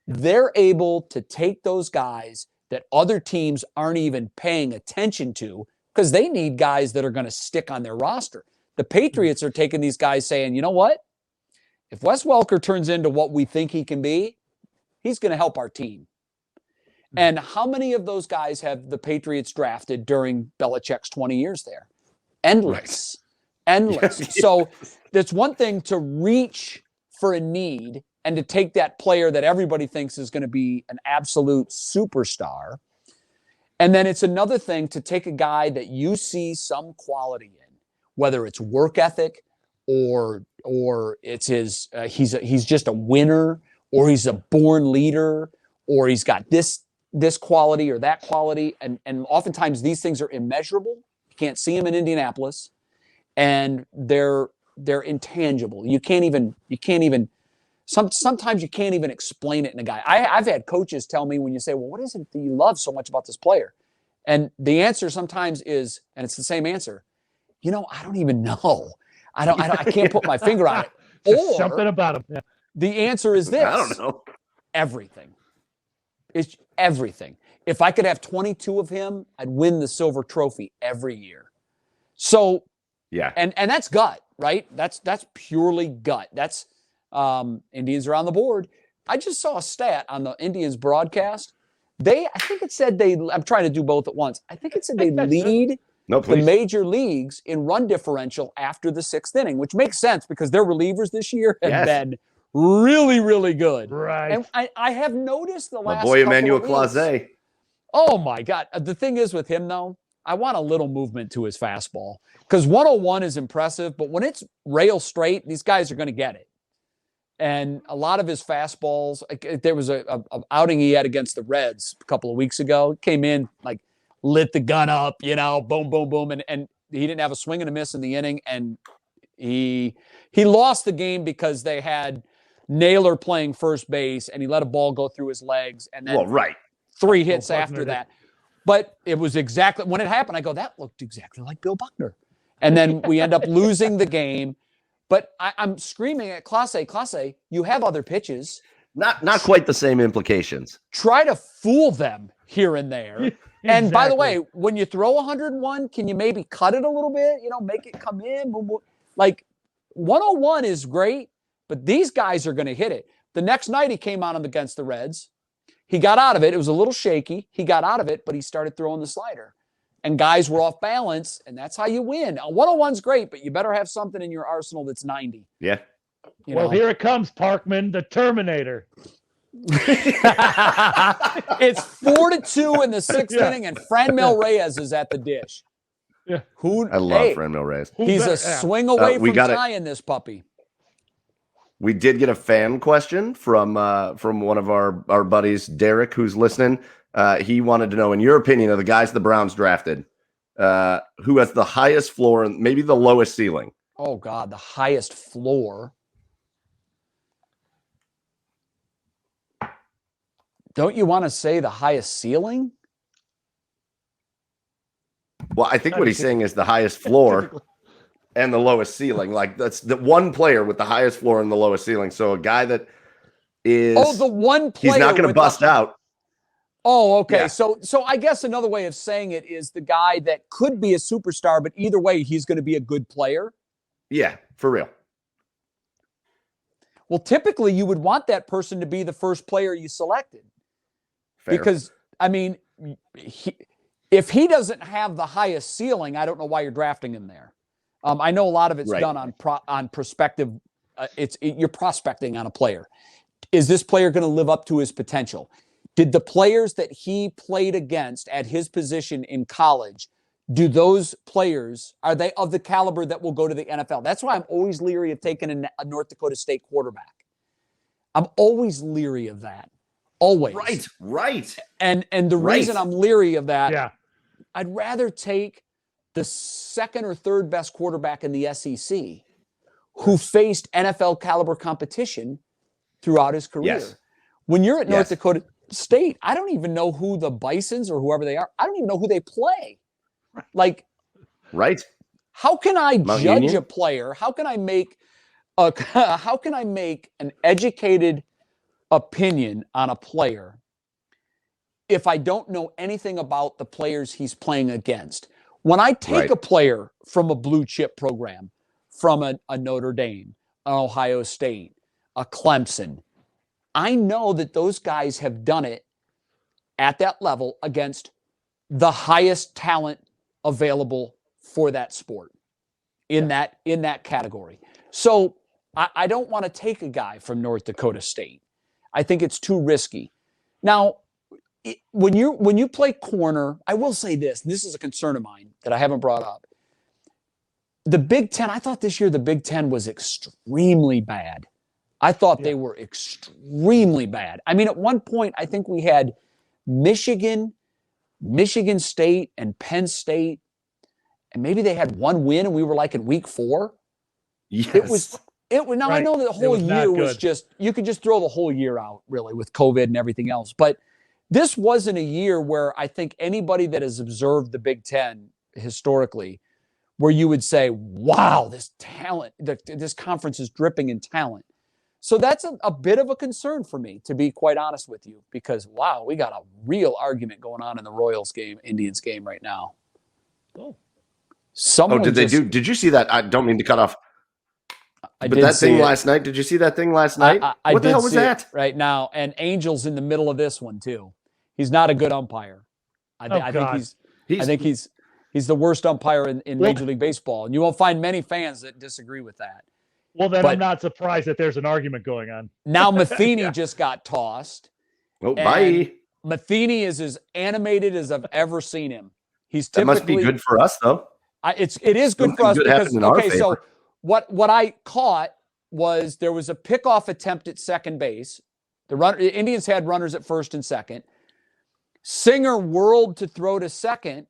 They're able to take those guys that other teams aren't even paying attention to because they need guys that are going to stick on their roster. The Patriots are taking these guys saying, you know what? If Wes Welker turns into what we think he can be, he's going to help our team. And how many of those guys have the Patriots drafted during Belichick's 20 years there? Endless. Endless. So that's one thing to reach for a need and to take that player that everybody thinks is going to be an absolute superstar. And then it's another thing to take a guy that you see some quality in, whether it's work ethic or it's his he's just a winner, or he's a born leader, or he's got this quality or that quality. And oftentimes these things are immeasurable. You can't see them in Indianapolis, and they're intangible. You can't even sometimes you can't even explain it in a guy. I've had coaches tell me, when you say, well, what is it that you love so much about this player? And the answer sometimes is, and it's the same answer, you know, I don't even know. I can't put my finger on it. Or something about him. Yeah. The answer is this. I don't know. Everything. It's everything. If I could have 22 of him, I'd win the silver trophy every year. So, yeah. And that's gut, right? That's purely gut. That's Indians are on the board. I just saw a stat on the Indians broadcast. I think it said I'm trying to do both at once. I think it said they lead the major leagues in run differential after the 6th inning, which makes sense because their relievers this year have been really, really good. Right. And I have noticed the last boy Emmanuel Clase. Oh my God. The thing is with him though, I want a little movement to his fastball, because 101 is impressive, but when it's rail straight, these guys are going to get it. And a lot of his fastballs, there was a outing he had against the Reds a couple of weeks ago. He came in, like, lit the gun up, boom, boom, boom. And he didn't have a swing and a miss in the inning. And he lost the game because they had Naylor playing first base, and he let a ball go through his legs. And then 3 hits after that. But it was exactly, when it happened, I go, that looked exactly like Bill Buckner. And then we end up losing the game. But I'm screaming at Clase, you have other pitches. Not quite the same implications. Try to fool them here and there. Exactly. And by the way, when you throw 101, can you maybe cut it a little bit? Make it come in. Like, 101 is great, but these guys are going to hit it. The next night he came on against the Reds. He got out of it. It was a little shaky. He got out of it, but he started throwing the slider. And guys were off balance, and that's how you win. 101's great, but you better have something in your arsenal that's 90. Yeah. Well, here it comes, Parkman, the Terminator. It's 4-2 in the 6th inning, and Franmil Reyes is at the dish. Yeah. I love Franmil Reyes. He's a swing away from tying this puppy. We did get a fan question from one of our buddies, Derek, who's listening. He wanted to know, in your opinion, of the guys the Browns drafted, who has the highest floor and maybe the lowest ceiling? Oh, God, the highest floor. Don't you want to say the highest ceiling? Well, I think what he's saying is the highest floor and the lowest ceiling. Like, that's the one player with the highest floor and the lowest ceiling. So a guy that is... Oh, the one player... He's not going to bust out. Oh, okay. Yeah. So I guess another way of saying it is the guy that could be a superstar, but either way, he's going to be a good player. Yeah, for real. Well, typically you would want that person to be the first player you selected. Fair. Because, I mean, if he doesn't have the highest ceiling, I don't know why you're drafting him there. I know a lot of it's done on perspective. You're prospecting on a player. Is this player going to live up to his potential? Did the players that he played against at his position in college, do those players, are they of the caliber that will go to the NFL? That's why I'm always leery of taking a North Dakota State quarterback. I'm always leery of that. Always. Right. And the reason I'm leery of that, I'd rather take the second or third best quarterback in the SEC who faced NFL caliber competition throughout his career. Yes. When you're at North Dakota State, I don't even know who the Bisons or whoever they are. I don't even know who they play. Like, how can I judge a player? How can I make an educated opinion on a player if I don't know anything about the players he's playing against? When I take a player from a blue chip program, from a Notre Dame, an Ohio State, a Clemson, I know that those guys have done it at that level against the highest talent available for that sport in that category. So I don't want to take a guy from North Dakota State. I think it's too risky. Now, when you play corner, I will say this. This is a concern of mine that I haven't brought up. The Big Ten, I thought this year the Big Ten was extremely bad. I thought they were extremely bad. I mean, at one point, I think we had Michigan State, and Penn State, and maybe they had one win, and we were like in week 4. Yes. It was. Now I know the whole year was just, you could just throw the whole year out, really, with COVID and everything else. But this wasn't a year where I think anybody that has observed the Big Ten historically, where you would say, wow, this talent, this conference is dripping in talent. So that's a bit of a concern for me, to be quite honest with you, because, wow, we got a real argument going on in the Royals game, Indians game right now. Oh, did you see that? I don't mean to cut off. Last night, did you see that thing last night? What the hell was that? Right now, and Angel's in the middle of this one too. He's not a good umpire. I think he's the worst umpire in Major League Baseball, and you won't find many fans that disagree with that. Well, then I'm not surprised that there's an argument going on. Now Matheny just got tossed. Oh, bye. Matheny is as animated as I've ever seen him. He's That typically must be good for us, though. it is good for us Something good because happened in our okay, so favor. what I caught was there was a pickoff attempt at second base. The Indians had runners at first and second. Singer whirled to throw to second.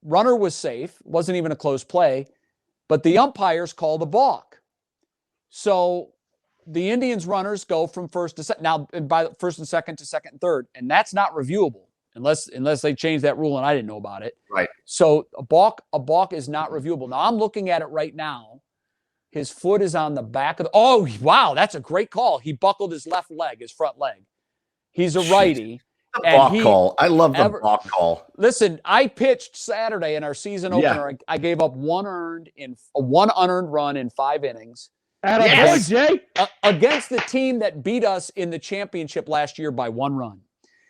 Runner was safe. Wasn't even a close play. But the umpires called a balk. So the Indians runners go from first to second. Now, by first and second to second and third. And that's not reviewable unless they change that rule and I didn't know about it. Right. So a balk is not reviewable. Now, I'm looking at it right now. His foot is on the back of the – oh, wow, that's a great call. He buckled his left leg, his front leg. He's a righty. The balk call. I love the balk call. Listen, I pitched Saturday in our season opener. I gave up one unearned run in 5 innings. Yes. Jay. Against the team that beat us in the championship last year by 1 run.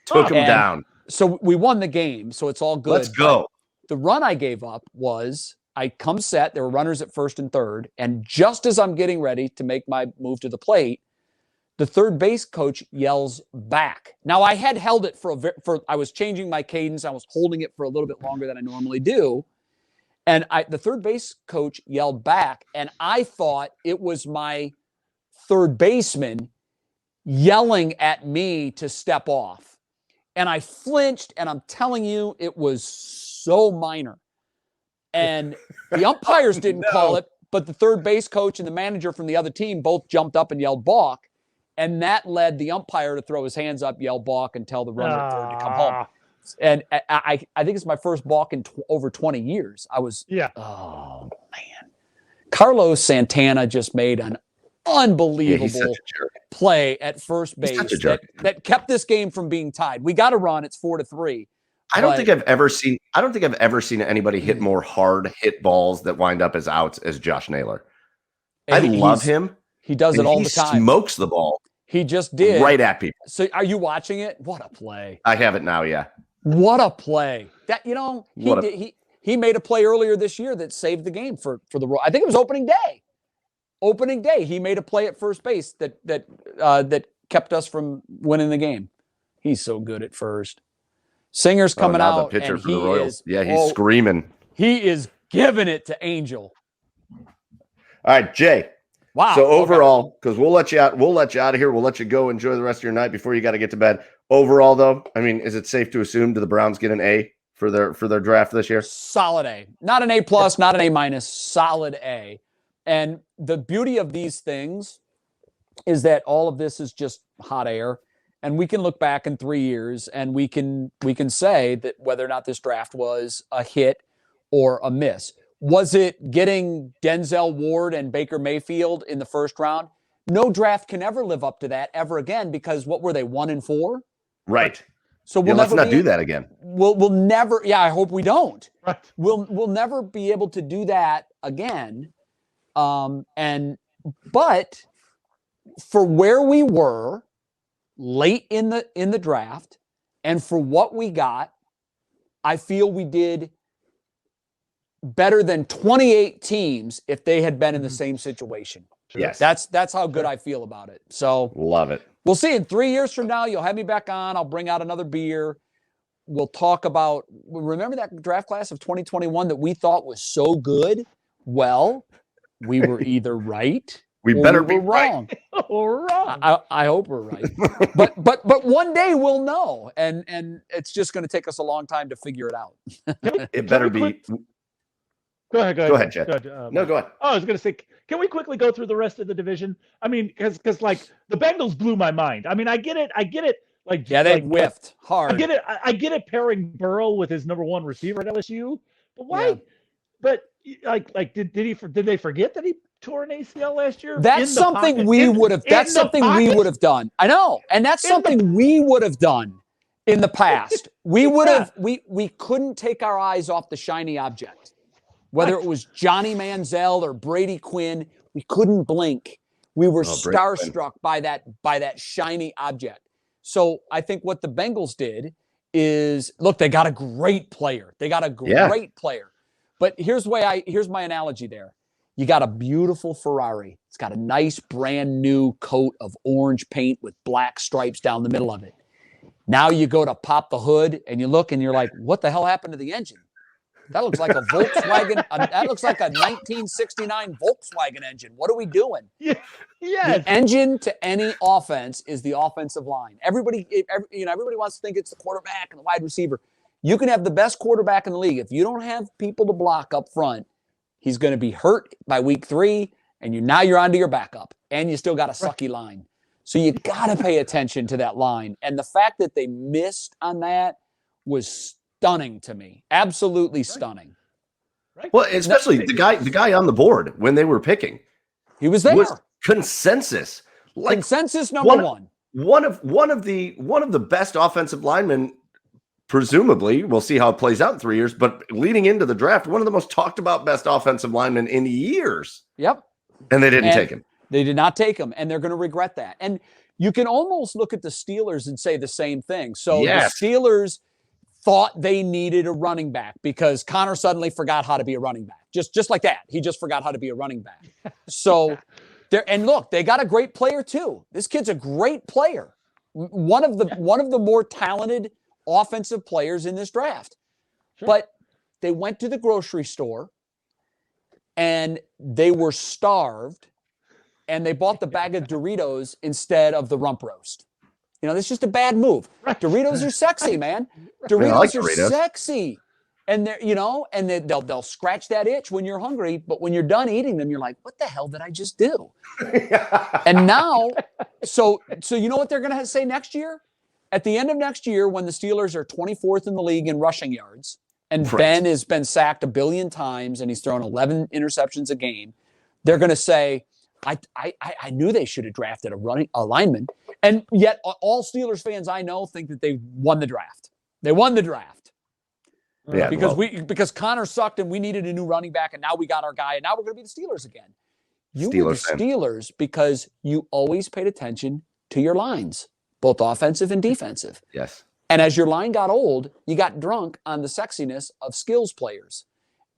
Took him down. So we won the game, so it's all good. Let's go. The run I gave up was I come set. There were runners at first and third. And just as I'm getting ready to make my move to the plate, the third base coach yells back. Now, I had held it I was changing my cadence. I was holding it for a little bit longer than I normally do. And the third base coach yelled back, and I thought it was my third baseman yelling at me to step off. And I flinched, and I'm telling you, it was so minor. And the umpires didn't call it, but the third base coach and the manager from the other team both jumped up and yelled balk. And that led the umpire to throw his hands up, yell balk, and tell the runner at third to come home. And I think it's my first balk in over 20 years. Oh, man. Carlos Santana just made an unbelievable play at first base that kept this game from being tied. We got to run. It's 4-3. I don't think I've ever seen anybody hit more hard hit balls that wind up as outs as Josh Naylor. I love him. He does it all the time. He smokes the ball. He just did. Right at people. So are you watching it? What a play. I have it now, yeah. What a play. That, he made a play earlier this year that saved the game for the Royals. I think it was opening day. Opening day, he made a play at first base that kept us from winning the game. He's so good at first. Singer's coming out, the pitcher and for the Royals. He's screaming. He is giving it to Angel. All right, Jay. Wow. So overall, because we'll let you out of here. We'll let you go enjoy the rest of your night before you got to get to bed. Overall, though, I mean, is it safe to assume do the Browns get an A for their draft this year? Solid A, not an A+, not an A-, solid A. And the beauty of these things is that all of this is just hot air, and we can look back in 3 years and we can say that whether or not this draft was a hit or a miss. Was it getting Denzel Ward and Baker Mayfield in the first round? No draft can ever live up to that ever again because what were they, 1-4? Right. So let's not do that again. We'll never. Yeah, I hope we don't. Right. We'll never be able to do that again. But for where we were late in the draft and for what we got, I feel we did better than 28 teams if they had been in the same situation. Yes. That's how good I feel about it. So love it. We'll see. In 3 years from now, you'll have me back on. I'll bring out another beer. We'll talk about, remember that draft class of 2021 that we thought was so good? Well, we were either right we or better we were be wrong. Right. Or wrong. I hope we're right. but one day we'll know. And it's just going to take us a long time to figure it out. It better be. Go ahead, Chad. No, go ahead. I was going to say, can we quickly go through the rest of the division? I mean, because like the Bengals blew my mind. I mean, I get it. Like, they whiffed hard. I get it. Pairing Burrow with his number one receiver at LSU, but why? Yeah. But like, did they forget that he tore an ACL last year? That's something we would have. That's something we would have done. I know, and that's something we would have done in the past. We would have. We couldn't take our eyes off the shiny object. Whether it was Johnny Manziel or Brady Quinn, we couldn't blink. We were starstruck by that shiny object. So I think what the Bengals did is, look, they got a great player. Player. But here's my analogy there. You got a beautiful Ferrari. It's got a nice brand new coat of orange paint with black stripes down the middle of it. Now you go to pop the hood and you look and you're like, what the hell happened to the engine? That looks like a Volkswagen. That looks like a 1969 Volkswagen engine. What are we doing? Yeah. The engine to any offense is the offensive line. Everybody wants to think it's the quarterback and the wide receiver. You can have the best quarterback in the league. If you don't have people to block up front, he's going to be hurt by week 3, and now you're onto your backup, and you still got a sucky line. So you got to pay attention to that line. And the fact that they missed on that was stunning to me. Absolutely stunning. Right. Well, especially the guy on the board when they were picking. He was there. Was consensus. Consensus number one. One of the best offensive linemen, presumably, we'll see how it plays out in 3 years, but leading into the draft, one of the most talked about best offensive linemen in years. Yep. And they didn't take him. They did not take him, and they're going to regret that. And you can almost look at the Steelers and say the same thing. So the Steelers thought they needed a running back because Connor suddenly forgot how to be a running back. Just like that. He just forgot how to be a running back. So and look, they got a great player too. This kid's a great player. One of the more talented offensive players in this draft. Sure. But they went to the grocery store and they were starved, and they bought the bag of Doritos instead of the rump roast. That's just a bad move. Doritos are sexy, man. Doritos are sexy. And they'll scratch that itch when you're hungry, but when you're done eating them, you're like, what the hell did I just do? And now, so you know what they're going to say next year? At the end of next year, when the Steelers are 24th in the league in rushing yards, and Ben has been sacked 1 billion times and he's thrown 11 interceptions a game, they're going to say, I knew they should have drafted a lineman. And yet all Steelers fans I know think that they won the draft. They won the draft. Yeah, because Connor sucked and we needed a new running back, and now we got our guy, and now we're going to be the Steelers again. You were the Steelers because you always paid attention to your lines, both offensive and defensive. Yes. And as your line got old, you got drunk on the sexiness of skills players.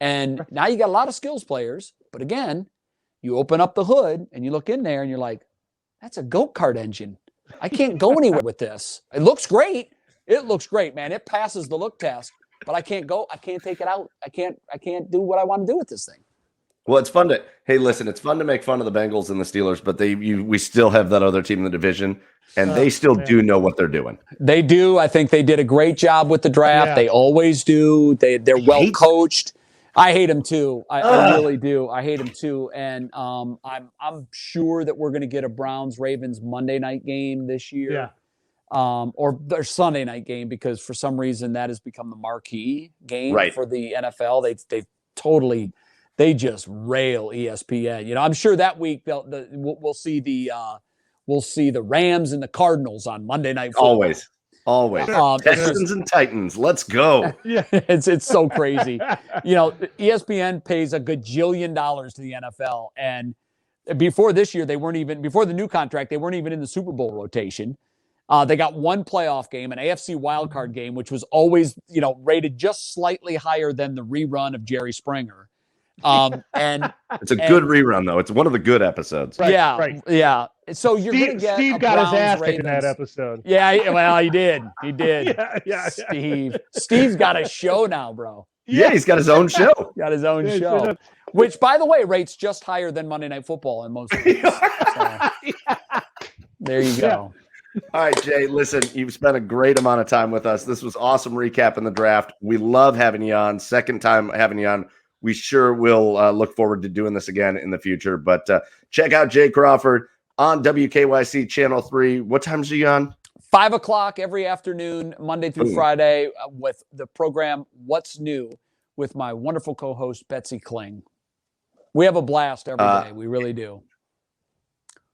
And now you got a lot of skills players, but again, you open up the hood and you look in there and you're like, that's a go-kart engine. I can't go anywhere with this. It looks great. It looks great, man. It passes the look test, but I can't take it out. I can't do what I want to do with this thing. Well, it's fun to make fun of the Bengals and the Steelers, but we still have that other team in the division, and they still do know what they're doing. They do. I think they did a great job with the draft. Yeah. They always do. They're well coached. I hate them too. I really do. I hate them too. And I'm sure that we're going to get a Browns-Ravens Monday night game this year. Yeah. Or their Sunday night game, because for some reason that has become the marquee game for the NFL. They just rail ESPN. I'm sure that week we'll see the Rams and the Cardinals on Monday Night Football. Always. Texans and Titans. Let's go. Yeah. It's so crazy. ESPN pays a gajillion dollars to the NFL, and before this year, before the new contract, they weren't even in the Super Bowl rotation. They got one playoff game, an AFC wildcard game, which was always, rated just slightly higher than the rerun of Jerry Springer. And it's a good rerun, though. It's one of the good episodes. Yeah. So you're going to get Steve got his ass kicked in that episode. Yeah, well, he did. Yeah. Steve's got a show now, bro. Yeah, he's got his own show. Show, which, by the way, rates just higher than Monday Night Football in most leagues. So, there you go. All right, Jay, listen, you've spent a great amount of time with us. This was awesome recapping the draft. We love having you on. Second time having you on. We sure will look forward to doing this again in the future. But check out Jay Crawford on WKYC Channel 3. What times are you on? 5 o'clock every afternoon, Monday through Friday, with the program What's New with my wonderful co-host, Betsy Kling. We have a blast every day. We really do.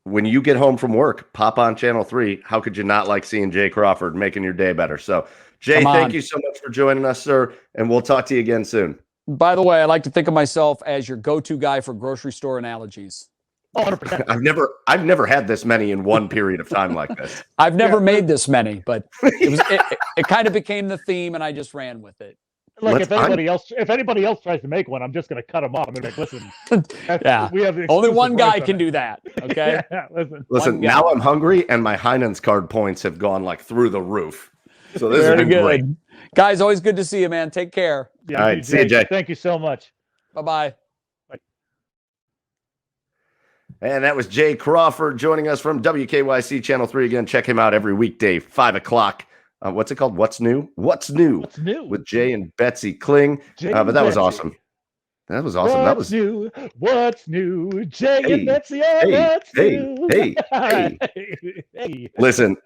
When you get home from work, pop on Channel 3. How could you not like seeing Jay Crawford making your day better? So, Jay, thank you so much for joining us, sir, and we'll talk to you again soon. By the way, I like to think of myself as your go-to guy for grocery store analogies. 100%. I've never had this many in one period of time like this. I've never made this many, but it kind of became the theme, and I just ran with it. Like if anybody else tries to make one, I'm just going to cut them off. I'm going to be like, listen. We have only one guy can do that. Okay. Listen. Now I'm hungry, and my Heinen's card points have gone like through the roof. So this is good, great. Guys. Always good to see you, man. Take care. Yeah, All right. See you, Jay. Thank you so much. Bye-bye. And that was Jay Crawford joining us from WKYC Channel 3. Again, check him out every weekday, 5 o'clock. What's it called? What's New? What's New? What's New? With Jay and Betsy Kling. But that was awesome. That was awesome. What's new? What's new? Jay and Betsy. What's new? Hey. Listen,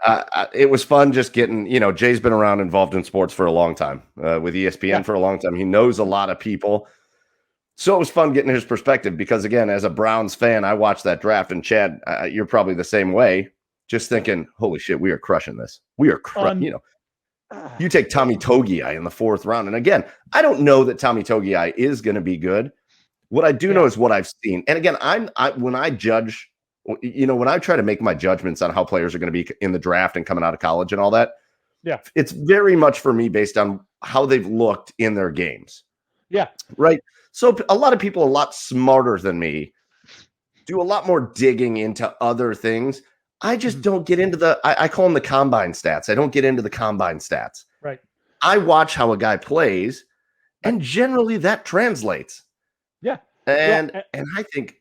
it was fun just getting, Jay's been around involved in sports for a long time, with ESPN for a long time. He knows a lot of people. So it was fun getting his perspective because, again, as a Browns fan, I watched that draft. And Chad, you're probably the same way, just thinking, holy shit, we are crushing this. We are crushing, You take Tommy Togiai in the 4th round. And again, I don't know that Tommy Togiai is going to be good. What I do know is what I've seen. And again, when I judge, when I try to make my judgments on how players are going to be in the draft and coming out of college and all that, it's very much for me based on how they've looked in their games. Yeah. Right. So a lot of people a lot smarter than me do a lot more digging into other things. I just don't get into I call them the combine stats. I don't get into the combine stats. Right. I watch how a guy plays, and generally that translates. Yeah. And I think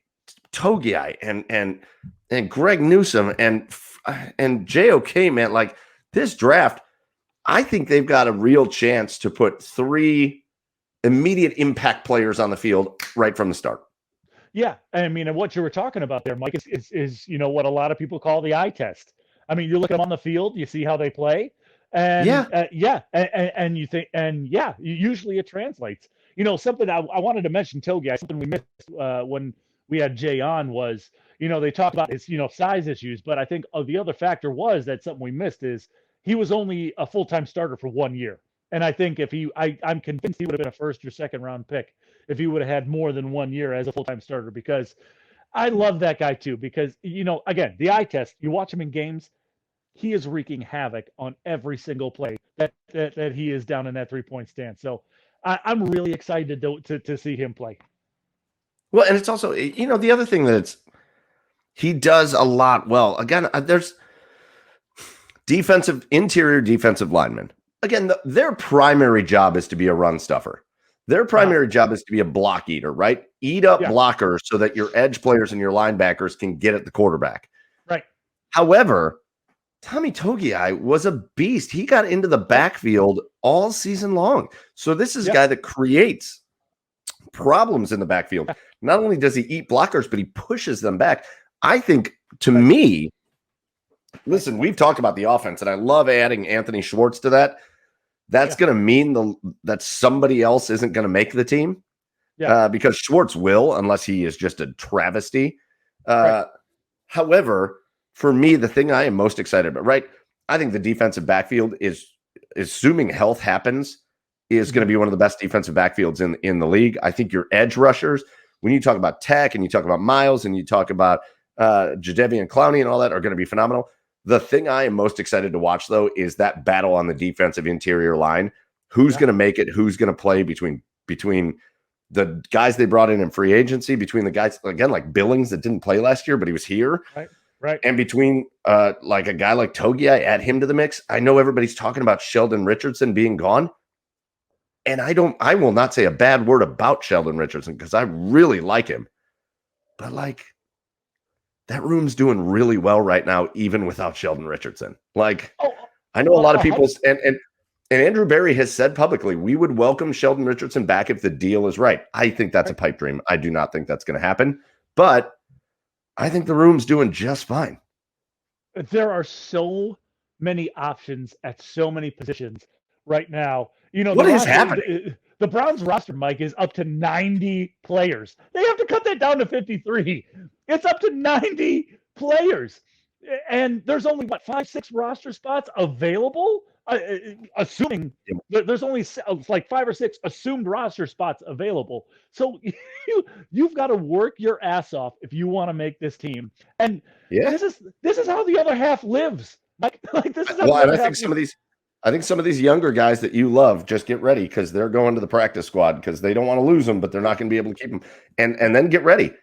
Togiai and Greg Newsome and JOK, man, like this draft, I think they've got a real chance to put 3 immediate impact players on the field right from the start. Yeah, I mean, and what you were talking about there, Mike, is what a lot of people call the eye test. I mean, you look at them on the field, you see how they play, and and you think, usually it translates. Something I wanted to mention, Togiai, something we missed when we had Jay on was, they talked about his, size issues, but I think the other factor was that something we missed is he was only a full-time starter for 1 year. And I think if I'm convinced he would have been a 1st or 2nd round pick if he would have had more than 1 year as a full-time starter, because I love that guy too. Because, again, the eye test, you watch him in games, he is wreaking havoc on every single play that he is down in that 3-point stance. So I'm really excited to see him play. Well, and it's also, the other thing that he does a lot well. Again, there's interior defensive linemen. Again, their primary job is to be a run stuffer. Their primary job is to be a block eater, right? Eat up blockers so that your edge players and your linebackers can get at the quarterback. Right. However, Tommy Togiai was a beast. He got into the backfield all season long. So this is a guy that creates problems in the backfield. Not only does he eat blockers, but he pushes them back. I think, to me, listen, we've talked about the offense, and I love adding Anthony Schwartz to that. That's going to mean that somebody else isn't going to make the team, because Schwartz will, unless he is just a travesty. However, for me, the thing I am most excited about, right? I think the defensive backfield is, assuming health happens, is going to be one of the best defensive backfields in the league. I think your edge rushers, when you talk about Tech and you talk about Miles and you talk about Jadeveon Clowney and all that, are going to be phenomenal. The thing I am most excited to watch, though, is that battle on the defensive interior line. Who's going to make it? Who's going to play between the guys they brought in free agency, between the guys, again, like Billings that didn't play last year, but he was here. Right. And between like a guy like Togiai, add him to the mix. I know everybody's talking about Sheldon Richardson being gone. And I will not say a bad word about Sheldon Richardson because I really like him. But like, that room's doing really well right now, even without Sheldon Richardson. Like, I know a lot of people, and Andrew Berry has said publicly, we would welcome Sheldon Richardson back if the deal is right. I think that's a pipe dream. I do not think that's going to happen, but I think the room's doing just fine. There are so many options at so many positions right now. What is happening? The Browns roster, Mike, is up to 90 players. They have to cut that down to 53. It's up to 90 players. And there's only, 5-6 roster spots available? Assuming there's only like 5 or 6 assumed roster spots available. So you've got to work your ass off if you want to make this team. And this is how the other half lives. Like this is how and I think some of these younger guys that you love, just get ready because they're going to the practice squad because they don't want to lose them, but they're not going to be able to keep them. And then get ready.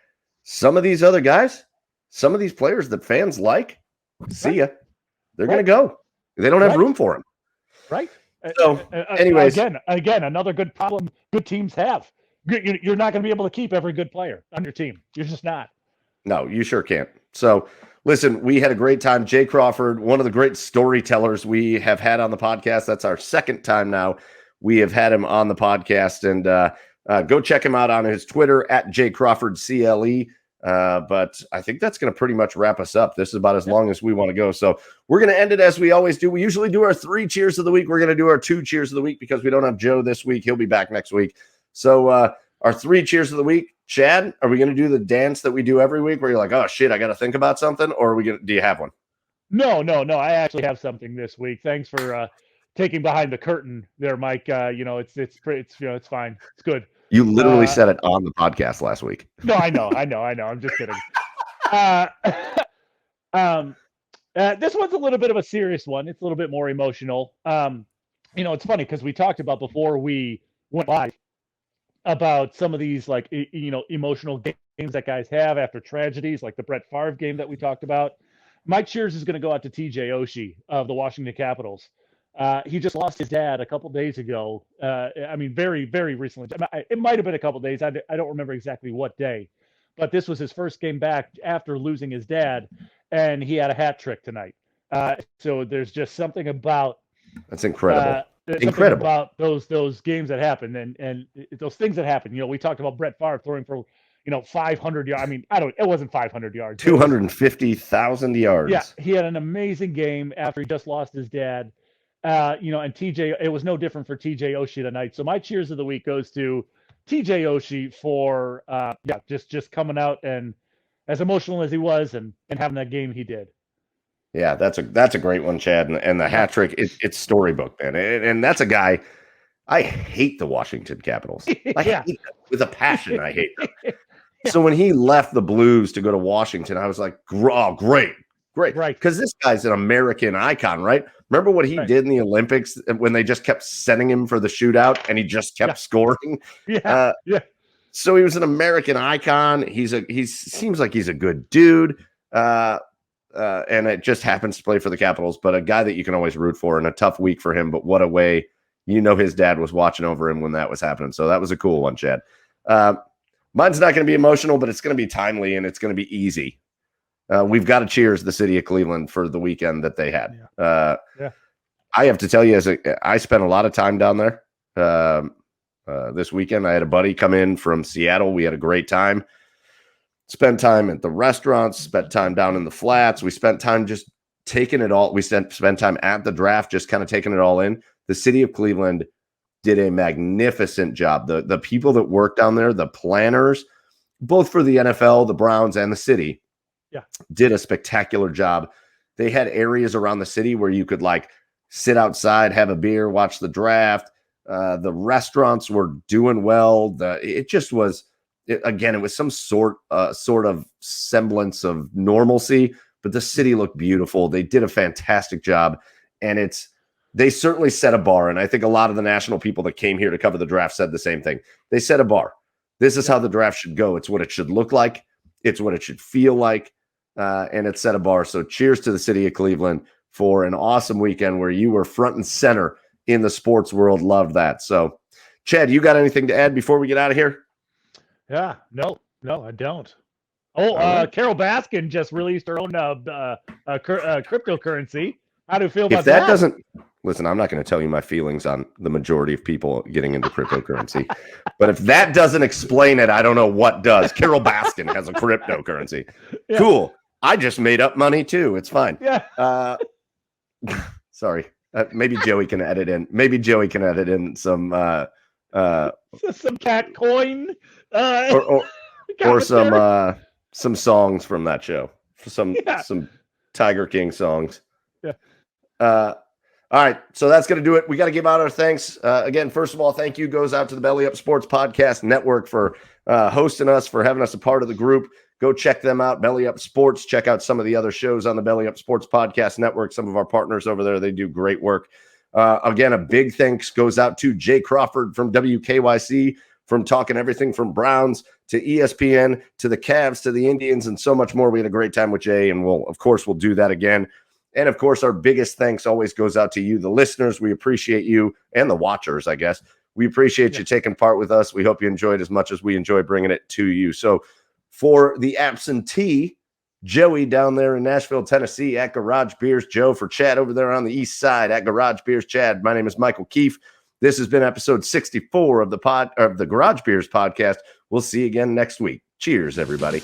Some of these other guys, some of these players that fans like, see ya. They're going to go. They don't have room for them. Right. So, anyways, again, another good problem good teams have. You're not going to be able to keep every good player on your team. You're just not. No, you sure can't. So, listen, we had a great time. Jay Crawford, one of the great storytellers we have had on the podcast. That's our second time now we have had him on the podcast. And go check him out on his Twitter at Jay Crawford CLE. But I think that's going to pretty much wrap us up. This is about as long as we want to go. So we're going to end it as we always do. We usually do our 3 cheers of the week. We're going to do our 2 cheers of the week because we don't have Joe this week. He'll be back next week. So our 3 cheers of the week. Chad, are we going to do the dance that we do every week where you're like, oh, shit, I got to think about something? Or are we going to, do you have one? No. I actually have something this week. Thanks for taking behind the curtain there, Mike. It's fine. It's good. You literally said it on the podcast last week. No, I know. I'm just kidding. This one's a little bit of a serious one. It's a little bit more emotional. It's funny because we talked about before we went live about some of these emotional games that guys have after tragedies, like the Brett Favre game that we talked about. My cheers is going to go out to TJ Oshie of the Washington Capitals. He just lost his dad a couple days ago. Very, very recently. It might have been a couple days. I don't remember exactly what day, but this was his first game back after losing his dad, and he had a hat trick tonight. So there's just something about that's incredible. Incredible about those games that happen and those things that happen. We talked about Brett Favre throwing for 500 yards. It wasn't 500 yards. 250,000 yards. Yeah, he had an amazing game after he just lost his dad. And TJ, it was no different for TJ Oshie tonight. So my cheers of the week goes to TJ Oshie for just coming out and as emotional as he was and having that game he did. Yeah, that's a great one, Chad. And the hat trick, it's storybook, man. And that's a guy. I hate the Washington Capitals. I hate them with a passion. I hate them. So when he left the Blues to go to Washington, I was like, oh, great. Right. Because this guy's an American icon, right? Remember what he did in the Olympics when they just kept sending him for the shootout and he just kept scoring? Yeah. So he was an American icon. He seems like he's a good dude. And it just happens to play for the Capitals, but a guy that you can always root for and a tough week for him. But what a way, his dad was watching over him when that was happening. So that was a cool one, Chad. Mine's not going to be emotional, but it's going to be timely and it's going to be easy. We've got to cheers the city of Cleveland for the weekend that they had. I have to tell you, I spent a lot of time down there this weekend. I had a buddy come in from Seattle. We had a great time. Spent time at the restaurants, spent time down in the flats. We spent time just taking it all. We spent time at the draft, just kind of taking it all in. The city of Cleveland did a magnificent job. The people that work down there, the planners, both for the NFL, the Browns, and the city, did a spectacular job. They had areas around the city where you could sit outside, have a beer, watch the draft. The restaurants were doing well. It was some sort of semblance of normalcy, but the city looked beautiful. They did a fantastic job, and they certainly set a bar. And I think a lot of the national people that came here to cover the draft said the same thing. They set a bar. This is how the draft should go. It's what it should look like. It's what it should feel like. And it set a bar. So cheers to the city of Cleveland for an awesome weekend where you were front and center in the sports world. Loved that. So, Chad, you got anything to add before we get out of here? Yeah, no, I don't. Oh, Carol Baskin just released her own cryptocurrency. How do you feel about that? If that doesn't, listen, I'm not going to tell you my feelings on the majority of people getting into cryptocurrency, but if that doesn't explain it, I don't know what does. Carol Baskin has a cryptocurrency. Yeah. Cool. I just made up money too. It's fine. Yeah. Sorry. Maybe Joey can edit in. Some cat coin. Or some songs from that show. Some Tiger King songs. Yeah. All right, so that's going to do it. We got to give out our thanks. Again, first of all, thank you goes out to the Belly Up Sports Podcast Network for hosting us, for having us a part of the group. Go check them out, Belly Up Sports. Check out some of the other shows on the Belly Up Sports Podcast Network. Some of our partners over there, they do great work. Again, a big thanks goes out to Jay Crawford from WKYC, from talking everything from Browns to ESPN to the Cavs to the Indians and so much more. We had a great time with Jay, and we'll do that again. And of course, our biggest thanks always goes out to you, the listeners. We appreciate you, and the watchers, I guess. We appreciate you taking part with us. We hope you enjoyed as much as we enjoy bringing it to you. So for the absentee, Joey down there in Nashville, Tennessee at Garage Beers, Joe for Chad over there on the east side at Garage Beers, Chad. My name is Michael Keefe. This has been episode 64 of the Garage Beers podcast. We'll see you again next week. Cheers, everybody.